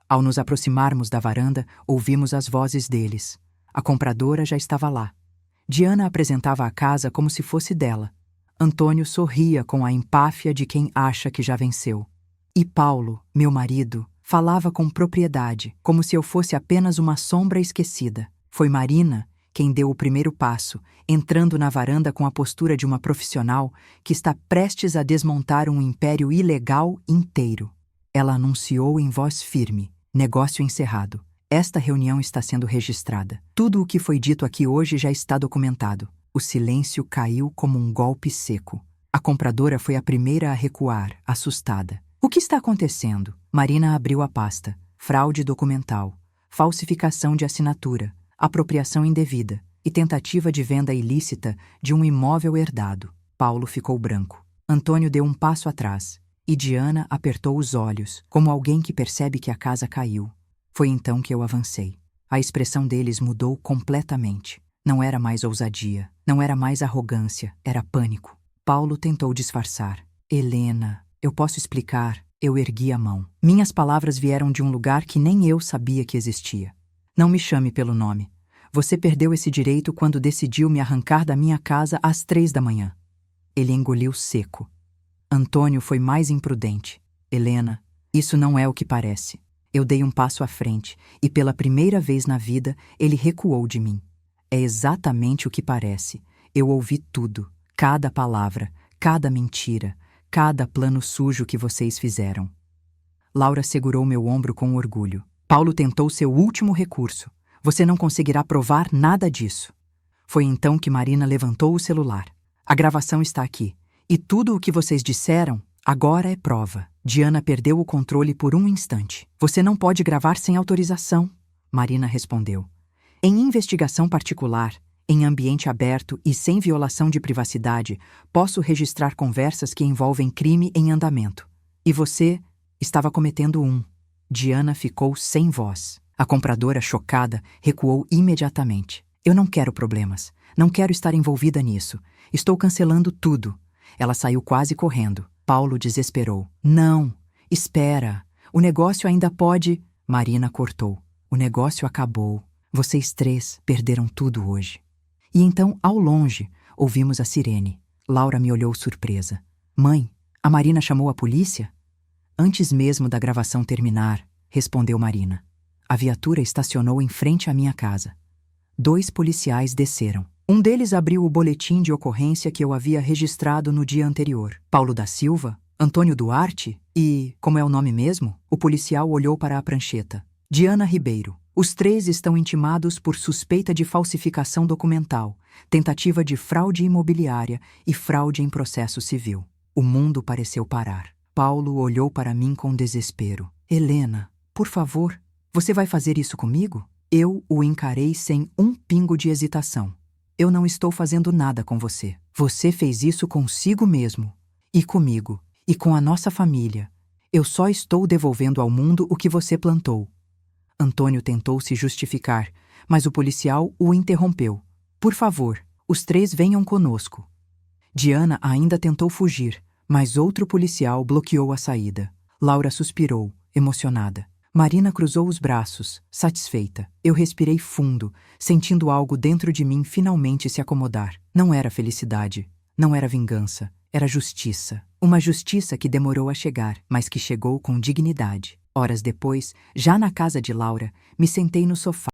Ao nos aproximarmos da varanda, ouvimos as vozes deles. A compradora já estava lá. Diana apresentava a casa como se fosse dela. Antônio sorria com a empáfia de quem acha que já venceu. E Paulo, meu marido, falava com propriedade, como se eu fosse apenas uma sombra esquecida. Foi Marina quem deu o primeiro passo, entrando na varanda com a postura de uma profissional que está prestes a desmontar um império ilegal inteiro. Ela anunciou em voz firme: negócio encerrado. Esta reunião está sendo registrada. Tudo o que foi dito aqui hoje já está documentado. O silêncio caiu como um golpe seco. A compradora foi a primeira a recuar, assustada. O que está acontecendo? Marina abriu a pasta. Fraude documental, falsificação de assinatura, apropriação indevida e tentativa de venda ilícita de um imóvel herdado. Paulo ficou branco. Antônio deu um passo atrás e Diana apertou os olhos, como alguém que percebe que a casa caiu. Foi então que eu avancei. A expressão deles mudou completamente. Não era mais ousadia, não era mais arrogância, era pânico. Paulo tentou disfarçar. Helena, eu posso explicar. Eu ergui a mão. Minhas palavras vieram de um lugar que nem eu sabia que existia. Não me chame pelo nome. Você perdeu esse direito quando decidiu me arrancar da minha casa às 3 da manhã. Ele engoliu seco. Antônio foi mais imprudente. Helena, isso não é o que parece. Eu dei um passo à frente e pela primeira vez na vida ele recuou de mim. É exatamente o que parece. Eu ouvi tudo, cada palavra, cada mentira, cada plano sujo que vocês fizeram. Laura segurou meu ombro com orgulho. Paulo tentou seu último recurso. Você não conseguirá provar nada disso. Foi então que Marina levantou o celular. A gravação está aqui. E tudo o que vocês disseram agora é prova. Diana perdeu o controle por um instante. Você não pode gravar sem autorização, Marina respondeu. Em investigação particular, em ambiente aberto e sem violação de privacidade, posso registrar conversas que envolvem crime em andamento. E você estava cometendo um. Diana ficou sem voz. A compradora, chocada, recuou imediatamente. Eu não quero problemas. Não quero estar envolvida nisso. Estou cancelando tudo. Ela saiu quase correndo. Paulo desesperou. Não, espera. O negócio ainda pode... Marina cortou. O negócio acabou. Vocês três perderam tudo hoje. E então, ao longe, ouvimos a sirene. Laura me olhou surpresa. Mãe, a Marina chamou a polícia? Antes mesmo da gravação terminar, respondeu Marina. A viatura estacionou em frente à minha casa. 2 policiais desceram. Um deles abriu o boletim de ocorrência que eu havia registrado no dia anterior. Paulo da Silva, Antônio Duarte e, como é o nome mesmo, o policial olhou para a prancheta. Diana Ribeiro. Os 3 estão intimados por suspeita de falsificação documental, tentativa de fraude imobiliária e fraude em processo civil. O mundo pareceu parar. Paulo olhou para mim com desespero. Helena, por favor, você vai fazer isso comigo? Eu o encarei sem um pingo de hesitação. Eu não estou fazendo nada com você. Você fez isso consigo mesmo. E comigo. E com a nossa família. Eu só estou devolvendo ao mundo o que você plantou. Antônio tentou se justificar, mas o policial o interrompeu. Por favor, os três venham conosco. Diana ainda tentou fugir, mas outro policial bloqueou a saída. Laura suspirou, emocionada. Marina cruzou os braços, satisfeita. Eu respirei fundo, sentindo algo dentro de mim finalmente se acomodar. Não era felicidade, não era vingança, era justiça. Uma justiça que demorou a chegar, mas que chegou com dignidade. Horas depois, já na casa de Laura, me sentei no sofá.